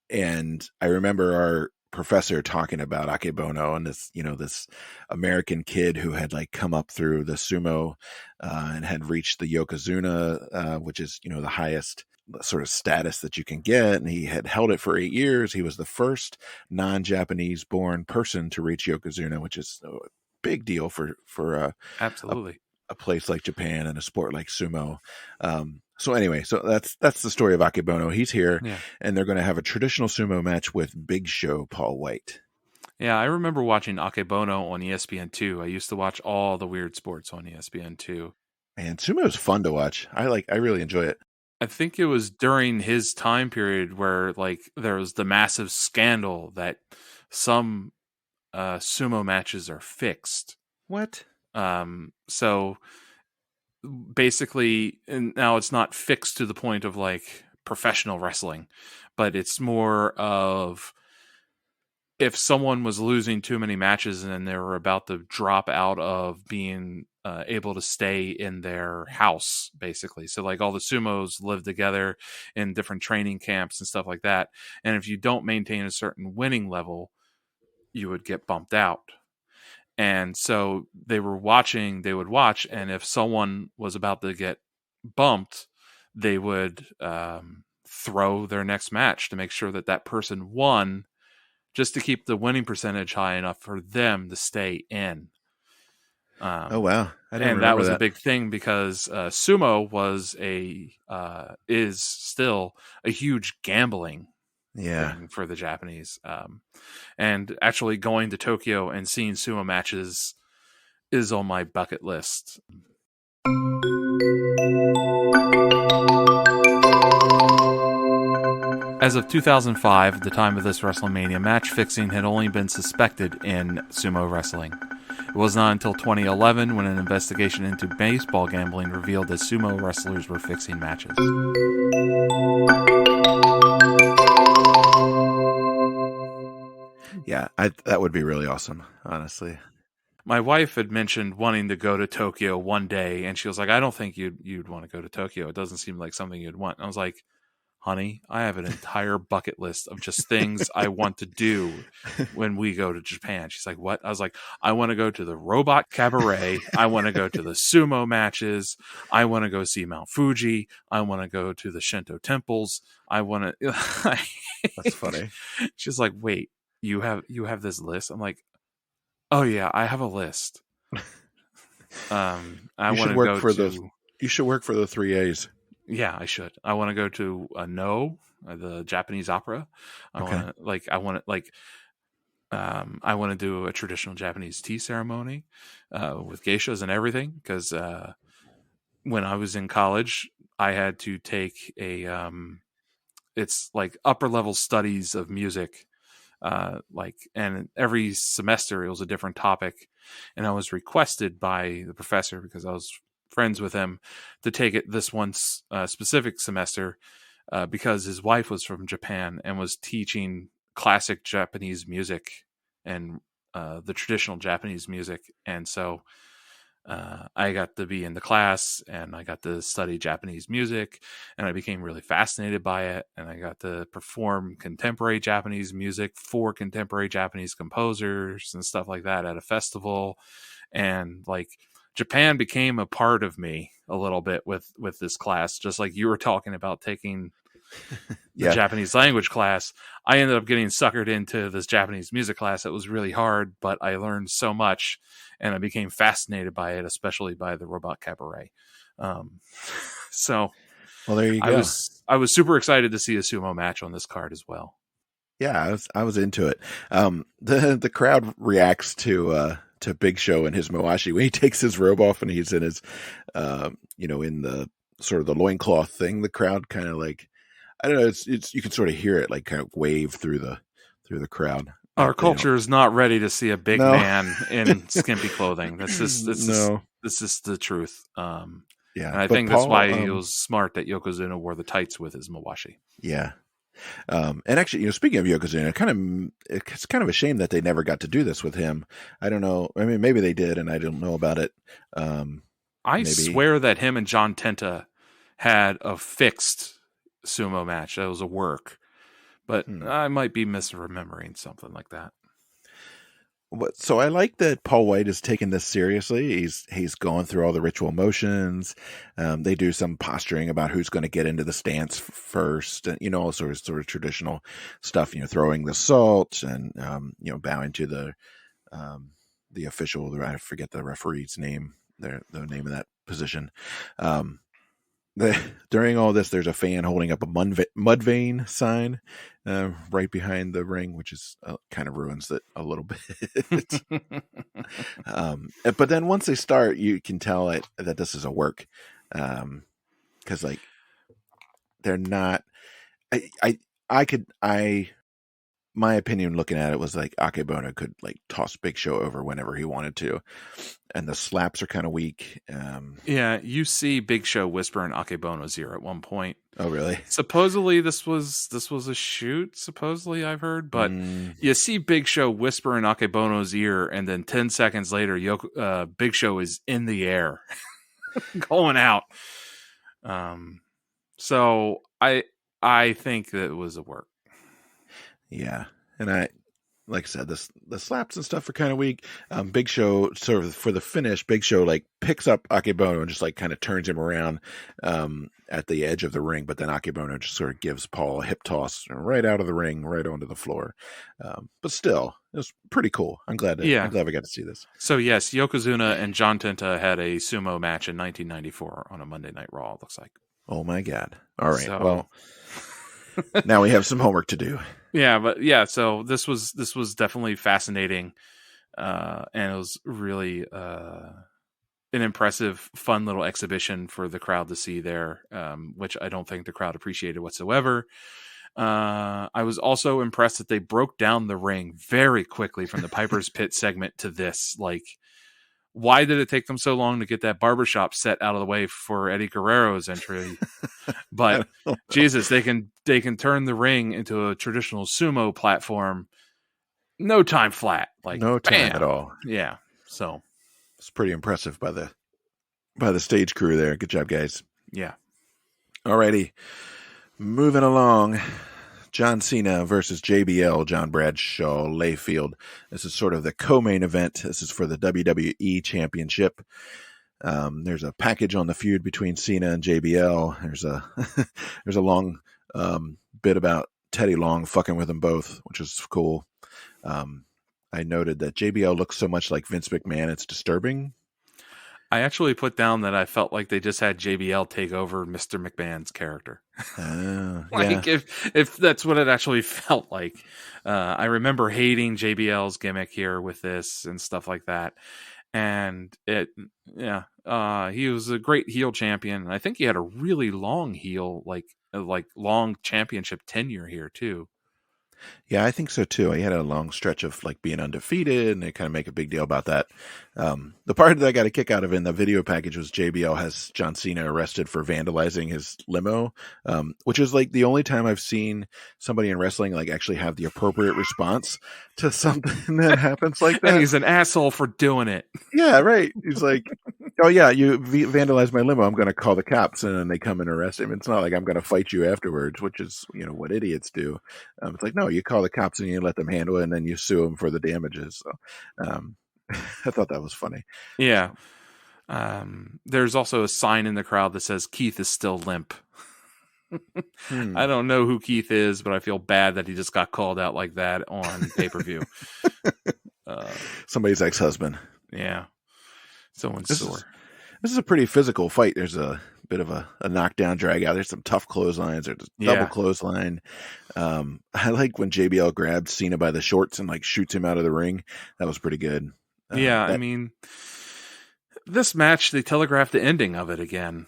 And I remember our professor talking about Akebono and this, this American kid who had like come up through the sumo and had reached the Yokozuna, which is, the highest sort of status that you can get. And he had held it for 8 years. He was the first non-Japanese born person to reach Yokozuna, which is a big deal for a absolutely. place like Japan and a sport like sumo. So anyway, so that's the story of Akebono. He's here, Yeah. and they're going to have a traditional sumo match with Big Show Paul White. Yeah, I remember watching Akebono on ESPN2. I used to watch all the weird sports on ESPN2. And sumo is fun to watch. I really enjoy it. I think it was during his time period where like there was the massive scandal that some sumo matches are fixed. What? So basically, and now it's not fixed to the point of like professional wrestling, but it's more of if someone was losing too many matches and they were about to drop out of being able to stay in their house, basically. So like all the sumos live together in different training camps and stuff like that. And if you don't maintain a certain winning level, you would get bumped out. And so they would watch, and if someone was about to get bumped, they would throw their next match to make sure that that person won, just to keep the winning percentage high enough for them to stay in. Oh wow, I didn't And that remember was a that. big thing because sumo was is still a huge gambling Yeah. thing for the Japanese. And actually going to Tokyo and seeing sumo matches is on my bucket list. As of 2005, at the time of this WrestleMania, match fixing had only been suspected in sumo wrestling. It was not until 2011 when an investigation into baseball gambling revealed that sumo wrestlers were fixing matches. Yeah, that would be really awesome, honestly. My wife had mentioned wanting to go to Tokyo one day, and she was like, "I don't think you'd want to go to Tokyo. It doesn't seem like something you'd want." And I was like, "Honey, I have an entire bucket list of just things I want to do when we go to Japan." She's like, "What?" I was like, "I want to go to the robot cabaret. I want to go to the sumo matches. I want to go see Mount Fuji. I want to go to the Shinto temples. I want to." That's funny. She's like, "Wait, you have this list?" I'm like, "Oh yeah, I have a list." I You want should to work go for the to. you should work for the 3A's. Yeah, I should. I want to go to No, the Japanese opera. Okay. I want to do a traditional Japanese tea ceremony with geishas and everything. Because when I was in college, I had to take it's like upper level studies of music. And every semester it was a different topic, and I was requested by the professor because I was friends with him to take it this one specific semester because his wife was from Japan and was teaching classic Japanese music and the traditional Japanese music, and so I got to be in the class and I got to study Japanese music, and I became really fascinated by it. And I got to perform contemporary Japanese music for contemporary Japanese composers and stuff like that at a festival. And like Japan became a part of me a little bit with this class, just like you were talking about taking the Yeah. Japanese language class. I ended up getting suckered into this Japanese music class. It was really hard, but I learned so much and I became fascinated by it, especially by the robot cabaret. So Well, there you I go. was super excited to see a sumo match on this card as well. Yeah, I was into it. The crowd reacts to to Big Show and his Mawashi when he takes his robe off and he's in his, in the sort of the loincloth thing. The crowd kind of like, I don't know. It's you can sort of hear it like kind of wave through the crowd. Our They don't. culture is not ready to see a big No. man in skimpy clothing. This is the truth. Yeah, and I but think that's Paul, why it was smart that Yokozuna wore the tights with his Mawashi. yeah. And actually, speaking of Yokozuna, it's kind of a shame that they never got to do this with him. I don't know. I mean, maybe they did, and I don't know about it. I swear that him and John Tenta had a fixed sumo match. That was a work, but I might be misremembering something like that. So I like that Paul White is taking this seriously. He's going through all the ritual motions. They do some posturing about who's going to get into the stance first, and all sort of traditional stuff. Throwing the salt and bowing to the official. I forget the referee's name. The name of that position. During all this, there's a fan holding up a Mudvayne sign right behind the ring, which is kind of ruins it a little bit. But then once they start, you can tell that this is a work, because like they're not. My opinion looking at it was like Akebono could like toss Big Show over whenever he wanted to, and the slaps are kind of weak. Yeah, you see Big Show whisper in Akebono's ear at one point. Oh, really? Supposedly this was a shoot. Supposedly I've heard, but you see Big Show whisper in Akebono's ear, and then 10 seconds later, Big Show is in the air, going out. So I think that it was a work. Yeah, and like I said, the slaps and stuff are kind of weak. Big Show sort of for the finish, Big Show like picks up Akebono and just like kind of turns him around at the edge of the ring, but then Akebono just sort of gives Paul a hip toss right out of the ring, right onto the floor. But still, it was pretty cool. I'm glad we got to see this. So yes, Yokozuna and John Tenta had a sumo match in 1994 on a Monday Night Raw. It looks like. Oh my God! All right, well, now we have some homework to do. Yeah, but yeah, so this was definitely fascinating, and it was really an impressive, fun little exhibition for the crowd to see there, which I don't think the crowd appreciated whatsoever. I was also impressed that they broke down the ring very quickly from the Piper's Pit segment to this. Like, why did it take them so long to get that barbershop set out of the way for Eddie Guerrero's entry? But Jesus, they can turn the ring into a traditional sumo platform. No time flat. Like no time bam. at all. Yeah. So it's pretty impressive by the stage crew there. Good job, guys. Yeah. Alrighty. Moving along. John Cena versus JBL, John Bradshaw Layfield. This is sort of the co-main event. This is for the WWE Championship. There's a package on the feud between Cena and JBL. There's a long bit about Teddy Long fucking with them both, which is cool. I noted that JBL looks so much like Vince McMahon, it's disturbing. I actually put down that I felt like they just had JBL take over Mr. McMahon's character. Like yeah. if that's what it actually felt like. I remember hating JBL's gimmick here with this and stuff like that. And he was a great heel champion. I think he had a really long heel, like long championship tenure here too. Yeah, I think so too. He had a long stretch of like being undefeated, and they kind of make a big deal about that. The part that I got a kick out of in the video package was JBL has John Cena arrested for vandalizing his limo, which is like the only time I've seen somebody in wrestling like actually have the appropriate response to something that happens like that. And he's an asshole for doing it. Yeah, right. He's like, oh yeah, you vandalized my limo. I'm going to call the cops, and then they come and arrest him. It's not like I'm going to fight you afterwards, which is what idiots do. It's like, no, you call the cops and you let them handle it, and then you sue them for the damages. So, I thought that was funny. Yeah. There's also a sign in the crowd that says Keith is still limp. I don't know who Keith is, but I feel bad that he just got called out like that on pay-per-view. Somebody's ex-husband. Yeah. Someone's sore. This is a pretty physical fight. There's a bit of a knockdown, drag out. There's some tough clotheslines. There's a double clothesline. I like when JBL grabbed Cena by the shorts and like shoots him out of the ring. That was pretty good. Yeah, I That mean, this match, they telegraphed the ending of it again.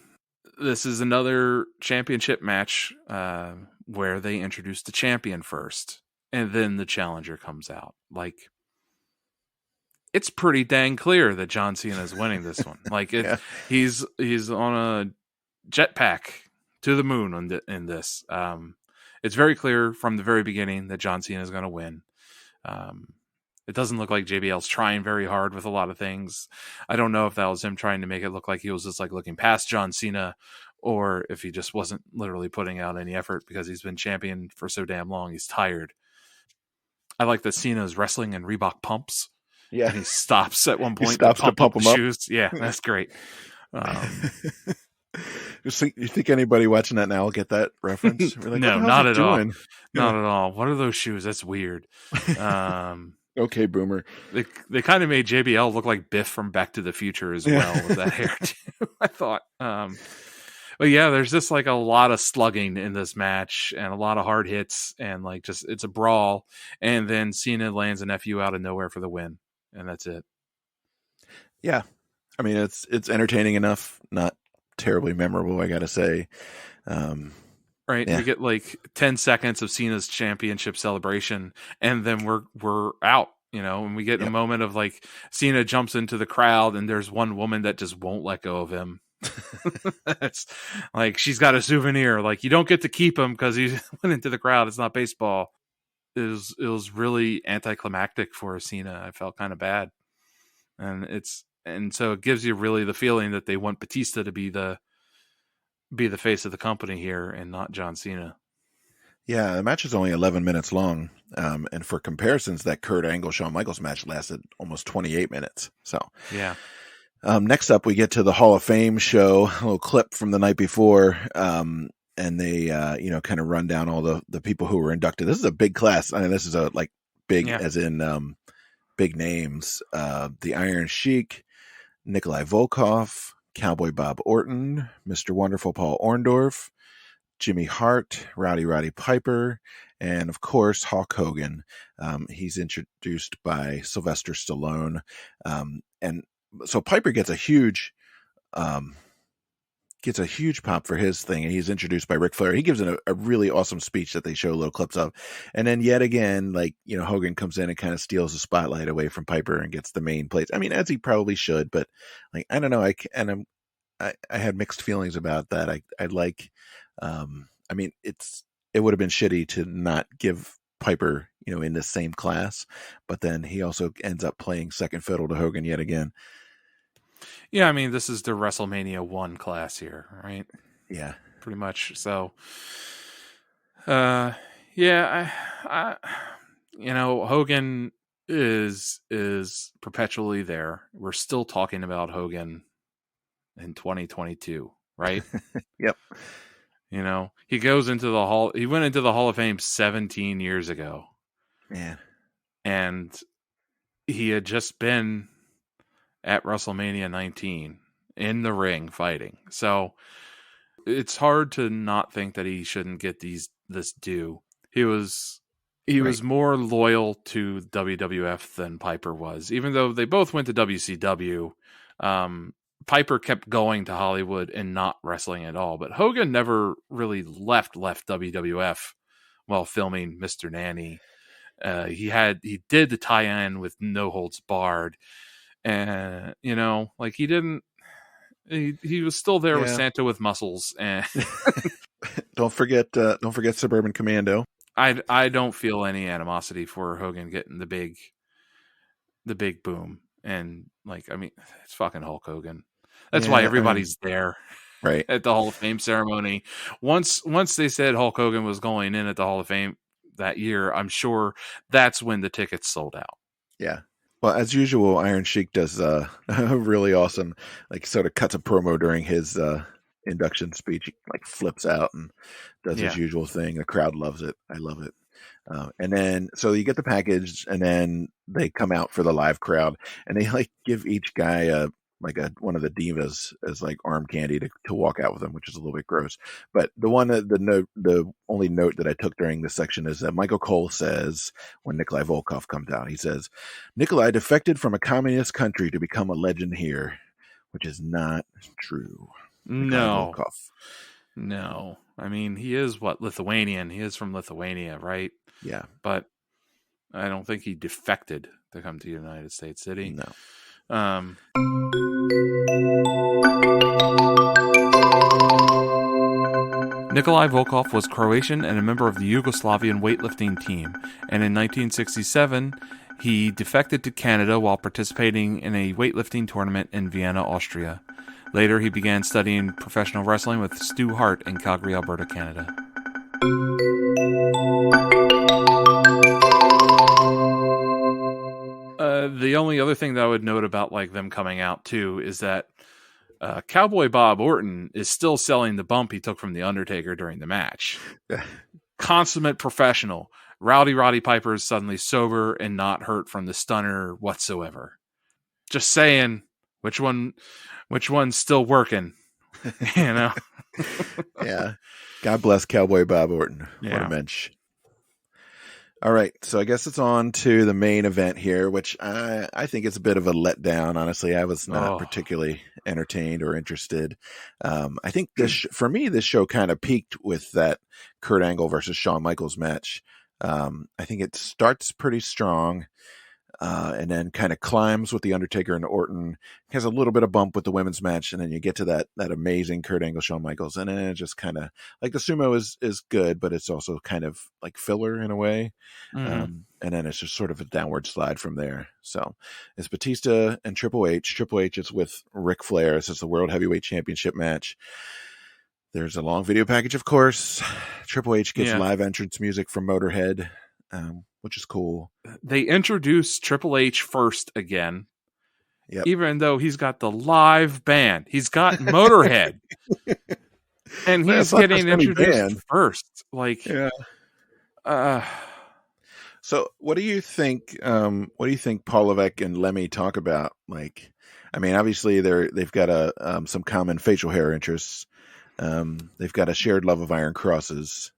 This is another championship match where they introduce the champion first, and then the challenger comes out. Like, it's pretty dang clear that John Cena is winning this one. Like, yeah, he's on a jetpack to the moon in this. It's very clear from the very beginning that John Cena is going to win. Um, it doesn't look like JBL's trying very hard with a lot of things. I don't know if that was him trying to make it look like he was just like looking past John Cena, or if he just wasn't literally putting out any effort because he's been champion for so damn long. He's tired. I like that Cena's wrestling in Reebok pumps, yeah. and he stops at one He point to stops to pump up pump the him up. shoes. Yeah, that's great. Um, You think anybody watching that now will get that reference? We're like, what no, the hell's not he at all. doing? Not at all. What are those shoes? That's weird. Um, Okay, boomer. they kind of made JBL look like Biff from Back to the Future as well with that hair too. I thought. But yeah, there's just like a lot of slugging in this match and a lot of hard hits and like just it's a brawl. And then Cena lands an FU out of nowhere for the win, and that's it. Yeah, I mean it's entertaining enough, not terribly memorable, I gotta say. Right, Yeah. we get like 10 seconds of Cena's championship celebration, and then we're out. And we get a Yep. moment of like Cena jumps into the crowd, and there's one woman that just won't let go of him. It's like she's got a souvenir. Like you don't get to keep him because he went into the crowd. It's not baseball. It was really anticlimactic for Cena. I felt kind of bad, and so it gives you really the feeling that they want Batista to be the face of the company here and not John Cena. Yeah, the match is only 11 minutes long. And for comparisons, that Kurt Angle Shawn Michaels match lasted almost 28 minutes. So, Yeah. next up, we get to the Hall of Fame show, a little clip from the night before. And they, kind of run down all the people who were inducted. This is a big class. I mean, this is a like big, Yeah. as in big names. The Iron Sheik, Nikolai Volkov, Cowboy Bob Orton, Mr. Wonderful Paul Orndorff, Jimmy Hart, Rowdy Piper, and of course Hulk Hogan. He's introduced by Sylvester Stallone, and so Piper gets a huge pop for his thing, and he's introduced by Ric Flair. He gives a really awesome speech that they show little clips of, and then yet again, Hogan comes in and kind of steals the spotlight away from Piper and gets the main place. I mean, as he probably should, but like I don't know, I had mixed feelings about that. I like. I mean, it would have been shitty to not give Piper, in the same class, but then he also ends up playing second fiddle to Hogan yet again. Yeah, I mean, this is the WrestleMania 1 class here, right? Yeah. Pretty much. So, yeah, Hogan is perpetually there. We're still talking about Hogan in 2022, right? Yep. He goes into the hall. He went into the Hall of Fame 17 years ago. Man. And he had just been at WrestleMania 19 in the ring fighting. So it's hard to not think that he shouldn't get this due. He was more loyal to WWF than Piper was, even though they both went to WCW. Piper kept going to Hollywood and not wrestling at all, but Hogan never really left WWF while filming Mr. Nanny. He did the tie-in with No Holds Barred, and he didn't. He was still there with Santa with muscles, and don't forget Suburban Commando. I don't feel any animosity for Hogan getting the big boom, and it's fucking Hulk Hogan. That's why everybody's there, right, at the Hall of Fame ceremony. Once they said Hulk Hogan was going in at the Hall of Fame that year, I'm sure that's when the tickets sold out. Yeah. Well, as usual, Iron Sheik does a really awesome, sort of cuts a promo during his induction speech. He flips out and does his usual thing. The crowd loves it. I love it. And then, so you get the package, and then they come out for the live crowd, and they give each guy one of the divas as like arm candy to walk out with him, which is a little bit gross. But the only note that I took during this section is that Michael Cole says when Nikolai Volkov comes out, he says, "Nikolai defected from a communist country to become a legend here," which is not true. Nikolai No, Volkov. no. I mean, he is Lithuanian. He is from Lithuania, right? Yeah. But I don't think he defected to come to United States City. No. Nikolai Volkov was Croatian and a member of the Yugoslavian weightlifting team, and in 1967 he defected to Canada while participating in a weightlifting tournament in Vienna, Austria. Later, he began studying professional wrestling with Stu Hart in Calgary, Alberta, Canada. The only other thing that I would note about like them coming out too is that Cowboy Bob Orton is still selling the bump he took from The Undertaker during the match. Consummate professional. Roddy Piper is suddenly sober and not hurt from the stunner whatsoever. Just saying, which one's still working? You know? Yeah. God bless Cowboy Bob Orton. Yeah. What a mensch. All right, so I guess it's on to the main event here, which I think is a bit of a letdown. Honestly, I was not particularly entertained or interested. I think for me, this show kind of peaked with that Kurt Angle versus Shawn Michaels match. I think it starts pretty strong. And then kind of climbs with the Undertaker and Orton, has a little bit of bump with the women's match, and then you get to that amazing Kurt Angle Shawn Michaels, and then it just kind of like the sumo is good, but it's also kind of like filler in a way, and then it's just sort of a downward slide from there. So it's Batista and Triple H. Triple H is with Ric Flair. This is the World Heavyweight Championship match. There's a long video package, of course. Triple H gets live entrance music from Motorhead. Which is cool. They introduced Triple H first again. Yep. Even though he's got the live band. He's got Motorhead. And he's getting introduced first. Like, yeah. So what do you think Paul Levesque and Lemmy talk about? Like, I mean, obviously they've got some common facial hair interests. They've got a shared love of Iron Crosses.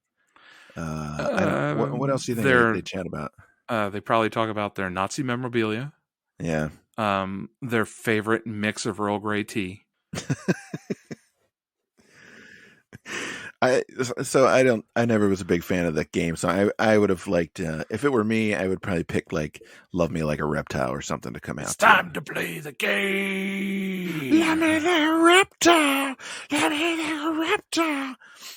What else do you think they chat about? They probably talk about their Nazi memorabilia. Yeah. Their favorite mix of Earl Grey tea. I never was a big fan of that game, so I would have liked if it were me, I would probably pick like Love Me Like a Reptile or something to come out. It's time to play the game. Love me like a reptile. Love me like a reptile.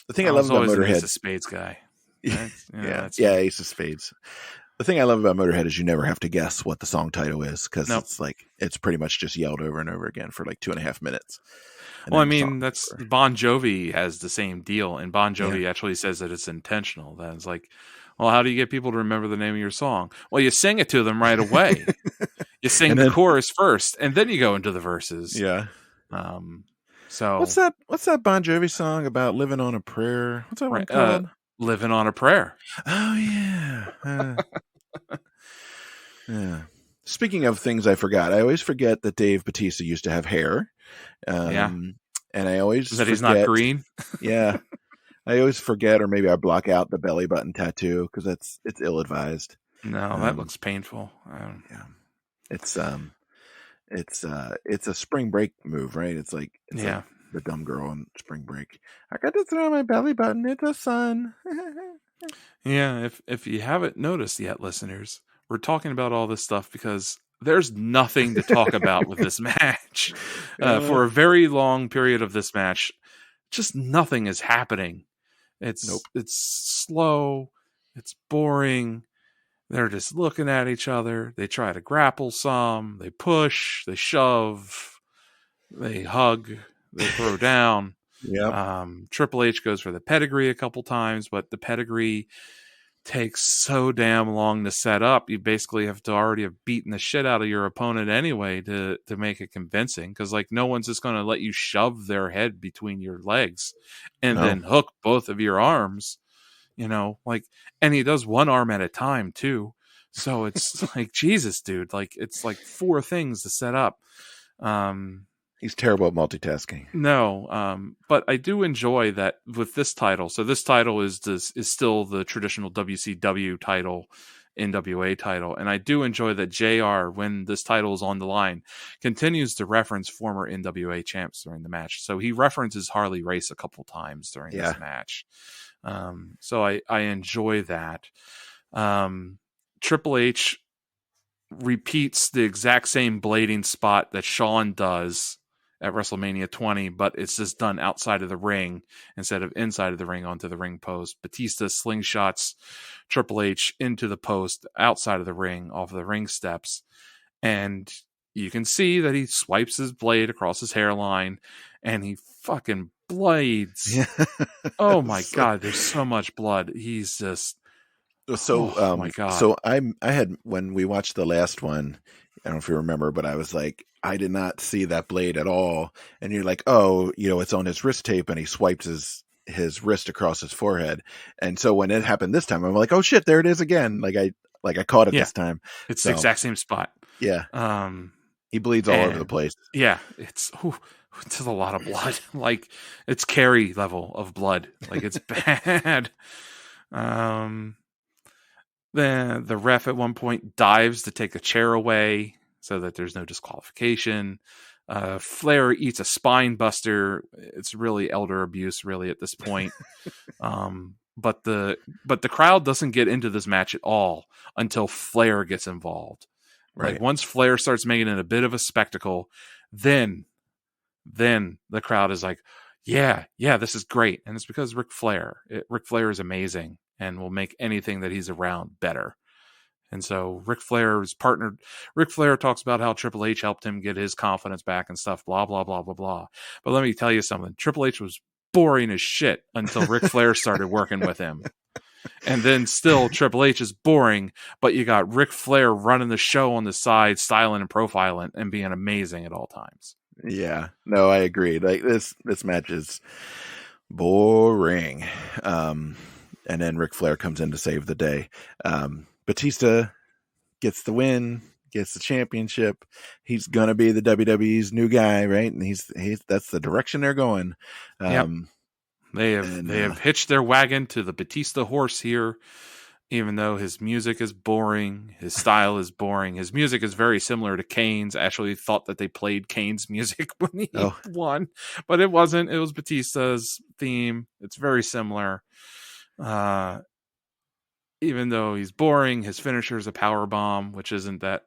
The thing I love about Motorhead, Ace of Spades guy. Ace of Spades. The thing I love about Motorhead is you never have to guess what the song title is because it's pretty much just yelled over and over again for like 2.5 minutes. Well, I mean, that's Bon Jovi has the same deal, and Bon Jovi actually says that it's intentional. That it's like, well, how do you get people to remember the name of your song? Well, you sing it to them right away. You sing the chorus first, and then you go into the verses. Yeah. So what's that Bon Jovi song about living on a prayer? What's that one called? Living on a Prayer. Oh yeah. Yeah. Speaking of things I forgot, I always forget that Dave Bautista used to have hair. And I always forget he's not green. Yeah. I always forget, or maybe I block out the belly button tattoo because it's ill advised. No, that looks painful. Yeah. It's a spring break move, right? It's like the dumb girl on spring break. I got to throw my belly button into the sun. Yeah, if you haven't noticed yet, listeners, we're talking about all this stuff because there's nothing to talk about with this match. For a very long period of this match, just nothing is happening. It's slow. It's boring. They're just looking at each other. They try to grapple some. They push. They shove. They hug. They throw down. Yeah. Triple H goes for the pedigree a couple times, but the pedigree takes so damn long to set up. You basically have to already have beaten the shit out of your opponent anyway to make it convincing. Because like no one's just going to let you shove their head between your legs and then hook both of your arms. You know, like, and he does one arm at a time too. So it's like, Jesus, dude, like it's like 4 things to set up. He's terrible at multitasking. No, but I do enjoy that with this title. So this title is still the traditional WCW title, NWA title, and I do enjoy that JR, when this title is on the line, continues to reference former NWA champs during the match. So he references Harley Race a couple times during Yeah. this match. So I enjoy that. Triple H repeats the exact same blading spot that Shawn does at WrestleMania 20, but it's just done outside of the ring instead of inside of the ring onto the ring post. Batista slingshots Triple H into the post outside of the ring off of the ring steps. And you can see that he swipes his blade across his hairline and he fucking blades. Yeah. Oh my God, there's so much blood. He's just, So, oh my God. I had, when we watched the last one, I don't know if you remember, but I was like, I did not see that blade at all. And you're like, oh, it's on his wrist tape, and he swipes his wrist across his forehead. And so when it happened this time, I'm like, oh shit, there it is again. Like I caught it Yeah, this time. it's the So exact same spot. yeah, Um, he bleeds all over the and place. yeah, it's a lot of blood. Like it's Carrie level of blood. Like it's bad. Then the ref at one point dives to take a chair away so that there's no disqualification. Flair eats a spine buster. It's really elder abuse, really, at this point. But the crowd doesn't get into this match at all until Flair gets involved. Like Right. once Flair starts making it a bit of a spectacle, then the crowd is like, yeah, this is great. And it's because Ric Flair is amazing and will make anything that he's around better. And so Ric Flair talks about how Triple H helped him get his confidence back and stuff, blah, blah, blah, blah, blah. But let me tell you something. Triple H was boring as shit until Ric Flair started working with him. And then still Triple H is boring, but you got Ric Flair running the show on the side, styling and profiling and being amazing at all times. Yeah. No, I agree. Like this match is boring. And then Ric Flair comes in to save the day. Batista gets the win, gets the championship. He's gonna be the WWE's new guy, right? And he's that's the direction they're going. Yep. They have hitched their wagon to the Batista horse here, even though his music is boring, his style is boring. His music is very similar to Kane's. I actually thought that they played Kane's music when he won, but it wasn't. It was Batista's theme. It's very similar. Even though he's boring, his finisher is a power bomb, which isn't that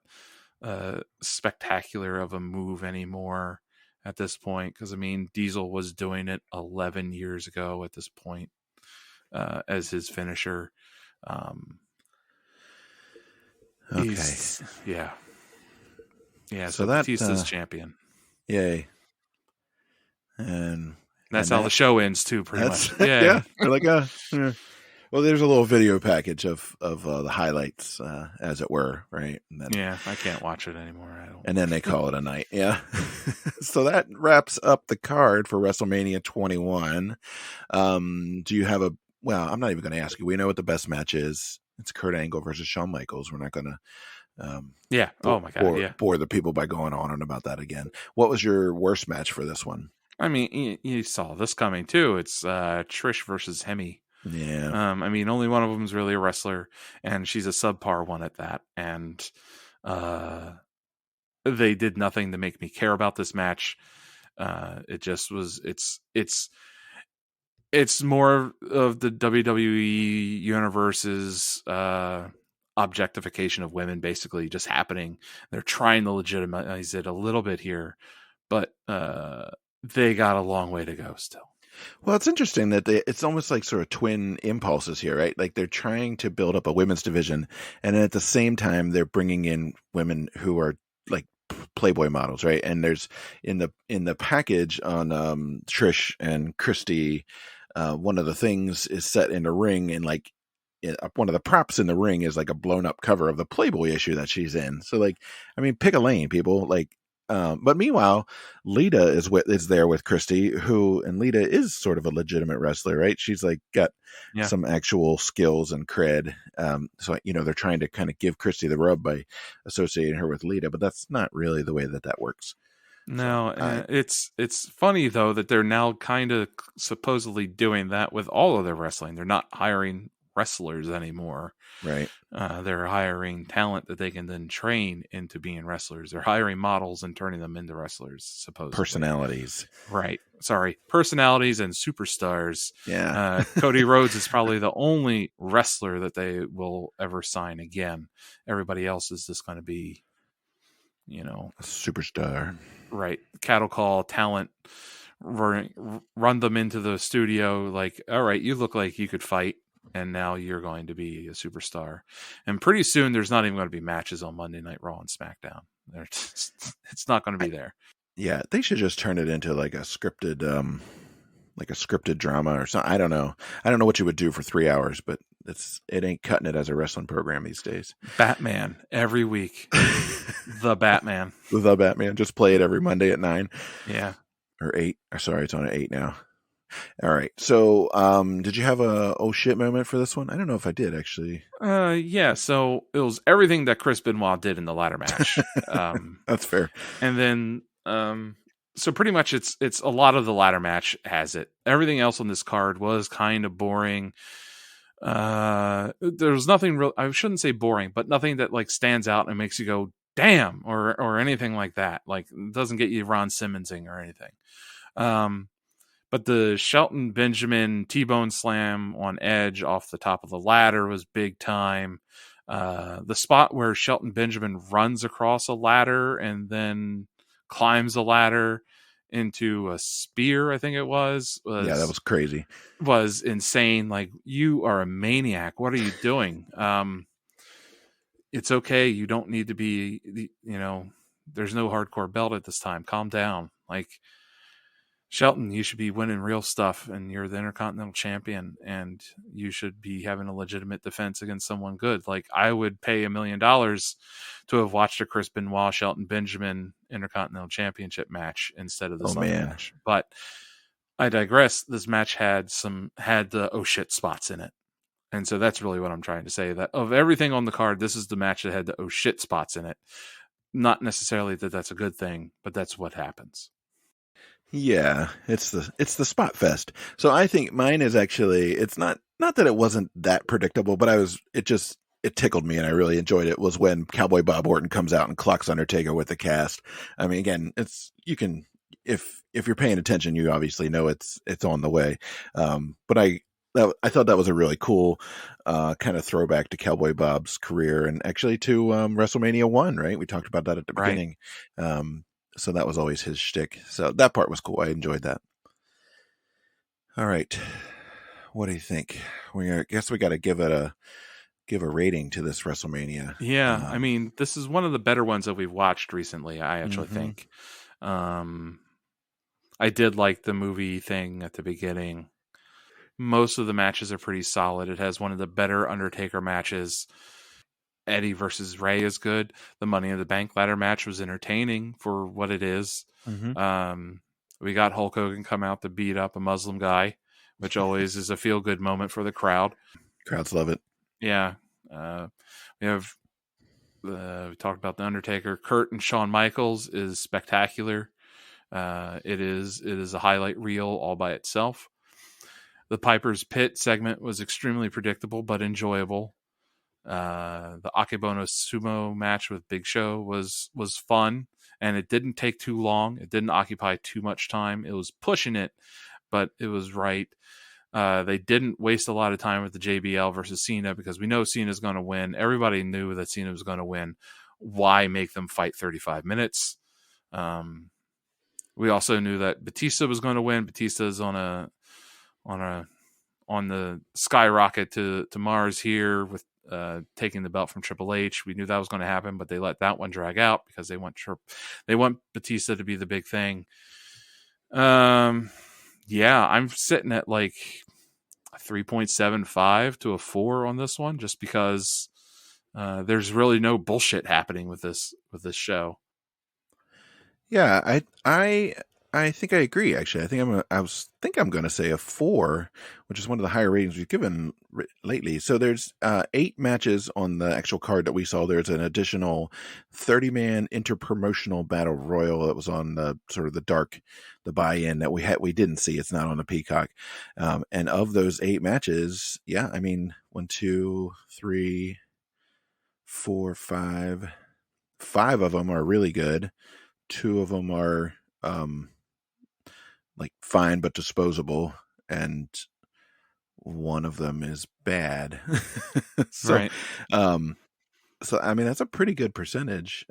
spectacular of a move anymore at this point. Because I mean, Diesel was doing it 11 years ago at this point as his finisher. Okay. Yeah. So Batista's champion. Yay. And that's how the show ends too, pretty much. Yeah. We're like, yeah. Well, there's a little video package of the highlights, as it were, right? And then, I can't watch it anymore. And then they call it a night. Yeah. So that wraps up the card for WrestleMania 21. Do you have well, I'm not even going to ask you. We know what the best match is. It's Kurt Angle versus Shawn Michaels. We're not going to oh my God, bore the people by going on and about that again. What was your worst match for this one? I mean, you saw this coming too. It's Trish versus Hemi. Yeah. I mean, only one of them is really a wrestler, and she's a subpar one at that. And they did nothing to make me care about this match. It just was. It's more of the WWE universe's objectification of women, basically just happening. They're trying to legitimize it a little bit here, but they got a long way to go still. Well, it's interesting that it's almost like sort of twin impulses here, right? Like they're trying to build up a women's division, and at the same time they're bringing in women who are like Playboy models, right? And there's in the package on Trish and Christy, one of the things is set in the ring, and like one of the props in the ring is like a blown up cover of the Playboy issue that she's in. So like, I mean, pick a lane, people. Like, but meanwhile, Lita is there with Christy, and Lita is sort of a legitimate wrestler, right? She's like got some actual skills and cred. So they're trying to kind of give Christy the rub by associating her with Lita, but that's not really the way that works. No, I it's funny though that they're now kind of supposedly doing that with all of their wrestling. They're not hiring wrestlers anymore. right They're hiring talent that they can then train into being wrestlers. They're hiring models and turning them into wrestlers, supposedly. personalities. Right. Sorry. Personalities and superstars. Yeah, Cody Rhodes is probably the only wrestler that they will ever sign again. Everybody else is just going to be, you know, a superstar. right. Cattle call talent, run them into the studio like, all right, you look like you could fight. And now you're going to be a superstar. And pretty soon, there's not even going to be matches on Monday Night Raw and SmackDown. It's not going to I, be there. yeah, they should just turn it into like a scripted drama or something. I don't know. I don't know what you would do for 3 hours, but it ain't cutting it as a wrestling program these days. Batman every week. The Batman. The Batman. Just play it every Monday at 9 Yeah. or 8. Or sorry, it's on at 8 now. All right. So, did you have a oh shit moment for this one? I don't know if I did actually. Yeah. So it was everything that Chris Benoit did in the ladder match. That's fair. And then, so pretty much it's a lot of the ladder match has it. Everything else on this card was kind of boring. There was nothing real. I shouldn't say boring, but nothing that like stands out and makes you go damn or anything like that. Like it doesn't get you Ron Simmonsing or anything. But the Shelton Benjamin T-bone slam on Edge off the top of the ladder was big time. The spot where Shelton Benjamin runs across a ladder and then climbs a ladder into a spear, I think it was Yeah, that was crazy. Was insane. Like, you are a maniac. What are you doing? It's okay. You don't need to be, there's no hardcore belt at this time. Calm down. Like, Shelton, you should be winning real stuff, and you're the Intercontinental Champion, and you should be having a legitimate defense against someone good. Like, I would pay $1 million to have watched a Chris Benoit Shelton Benjamin Intercontinental Championship match instead of this other match. But I digress. This match had the oh shit spots in it. And so that's really what I'm trying to say, that of everything on the card, this is the match that had the oh shit spots in it. Not necessarily that that's a good thing, but that's what happens. Yeah, it's the spot fest. So I think mine is actually, it's not that it wasn't that predictable, but it tickled me and I really enjoyed it, was when Cowboy Bob Orton comes out and clocks Undertaker with the cast. I mean, again, if you're paying attention, you obviously know it's on the way. But I thought that was a really cool kind of throwback to Cowboy Bob's career and actually to WrestleMania 1, right? We talked about that at the beginning. So that was always his shtick. So that part was cool. I enjoyed that. All right. What do you think? I guess we got to give a rating to this WrestleMania. Yeah. I mean, this is one of the better ones that we've watched recently, I actually think. I did like the movie thing at the beginning. Most of the matches are pretty solid. It has one of the better Undertaker matches. Eddie versus Ray is good. The Money in the Bank ladder match was entertaining for what it is. We got Hulk Hogan come out to beat up a Muslim guy, which always is a feel-good moment for the crowd. Crowds love it. Yeah. We talked about the Undertaker. Kurt and Shawn Michaels is spectacular. It is a highlight reel all by itself. The Piper's Pit segment was extremely predictable but enjoyable. The Akebono sumo match with Big Show was fun, and it didn't take too long. It didn't occupy too much time. It was pushing it, but it was right. They didn't waste a lot of time with the JBL versus Cena because we know Cena's going to win. Everybody knew that Cena was going to win. Why make them fight 35 minutes? We also knew that Batista was going to win. Batista's on the skyrocket to Mars here with taking the belt from Triple H. We knew that was going to happen, but they let that one drag out because they want Batista to be the big thing. Yeah, I'm sitting at like a 3.75 to a 4 on this one, just because there's really no bullshit happening with this show. Yeah, I I think I agree. Actually, think I'm going to say a 4, which is one of the higher ratings we've given lately. So there's 8 matches on the actual card that we saw. There's an additional 30-man interpromotional battle royal that was on the sort of the buy-in that we didn't see. It's not on the Peacock. And of those 8 matches, yeah, I mean 1, 2, 3, 4, 5. 5 of them are really good. 2 of them are like fine but disposable, and one of them is bad. so Right. so I mean that's a pretty good percentage,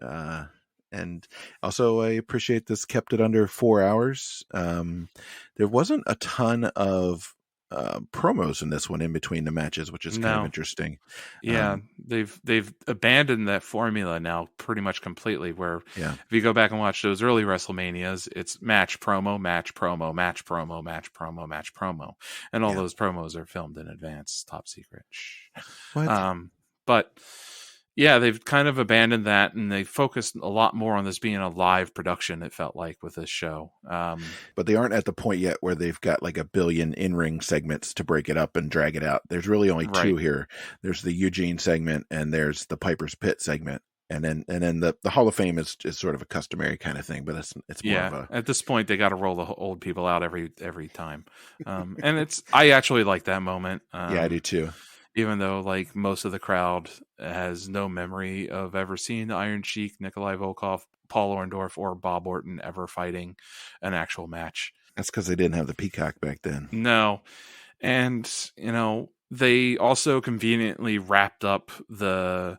and also I appreciate this kept it under 4 hours. There wasn't a ton of promos in this one in between the matches, which is kind of No. interesting. Yeah, they've abandoned that formula now pretty much completely. Where Yeah, if you go back and watch those early WrestleManias, it's match promo, match promo, match promo, match promo, match promo, and all yeah. those promos are filmed in advance, top secret. What? But yeah, they've kind of abandoned that, and they focused a lot more on this being a live production. It felt like with this show, But they aren't at the point yet where they've got like a billion in-ring segments to break it up and drag it out. There's really only right? 2 here. There's the Eugene segment and there's the Piper's Pit segment. And then the Hall of Fame is sort of a customary kind of thing, but it's more Yeah, of a at this point, they got to roll the old people out every time, and I actually like that moment. yeah, I do too. Even though like most of the crowd has no memory of ever seeing the Iron Sheik, Nikolai Volkov, Paul Orndorff, or Bob Orton ever fighting an actual match. That's because they didn't have the Peacock back then. No, and they also conveniently wrapped up the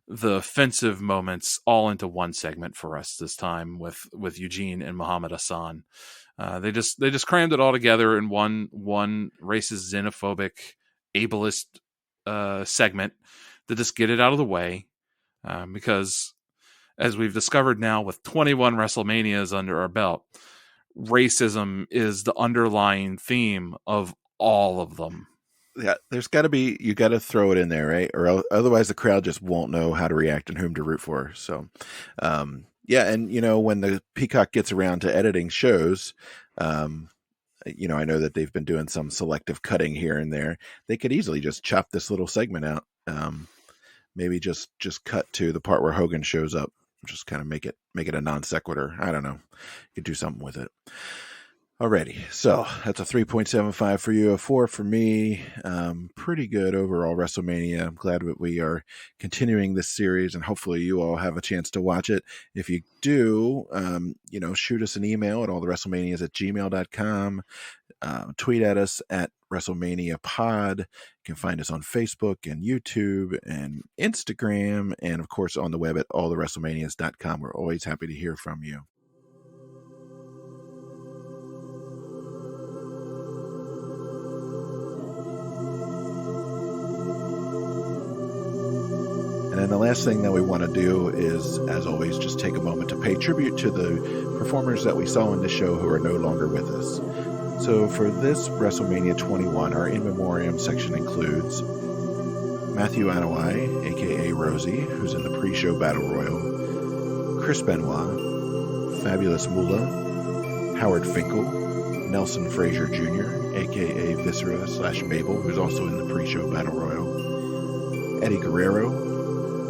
offensive moments all into one segment for us this time with Eugene and Muhammad Hassan. They just crammed it all together in one racist, xenophobic, ableist segment to just get it out of the way, because as we've discovered now with 21 WrestleManias under our belt, racism is the underlying theme of all of them. Yeah, there's got to be, you got to throw it in there, right? Or otherwise the crowd just won't know how to react and whom to root for. So, yeah, and when the Peacock gets around to editing shows, I know that they've been doing some selective cutting here and there. They could easily just chop this little segment out. Maybe just cut to the part where Hogan shows up. Just kind of make it a non sequitur. I don't know. You could do something with it. Alrighty, so that's a 3.75 for you, a 4 for me. Pretty good overall WrestleMania. I'm glad that we are continuing this series, and hopefully you all have a chance to watch it. If you do, shoot us an email at allthewrestlemanias@gmail.com. Tweet at us at WrestleMania Pod. You can find us on Facebook and YouTube and Instagram, and of course on the web at allthewrestlemanias.com. We're always happy to hear from you. And then the last thing that we want to do is, as always, just take a moment to pay tribute to the performers that we saw in this show who are no longer with us. So for this WrestleMania 21, our in memoriam section includes Matthew Anoa'i, a.k.a. Rosie, who's in the pre-show Battle Royal, Chris Benoit, Fabulous Moolah, Howard Finkel, Nelson Frazier Jr., a.k.a. Viscera/Mabel, who's also in the pre-show Battle Royal, Eddie Guerrero,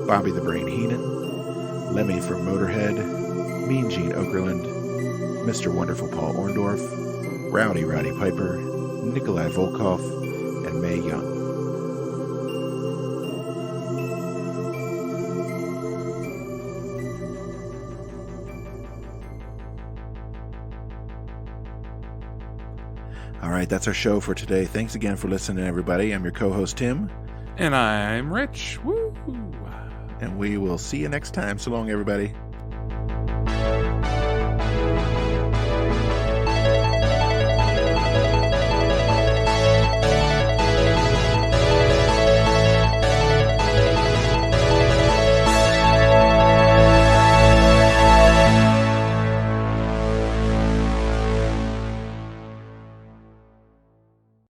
Bobby the Brain Heenan, Lemmy from Motorhead, Mean Gene Okerlund, Mr. Wonderful Paul Orndorff, Rowdy Roddy Piper, Nikolai Volkov, and Mae Young. All right, that's our show for today. Thanks again for listening, everybody. I'm your co-host, Tim. And I'm Rich. Woo! And we will see you next time. So long, everybody.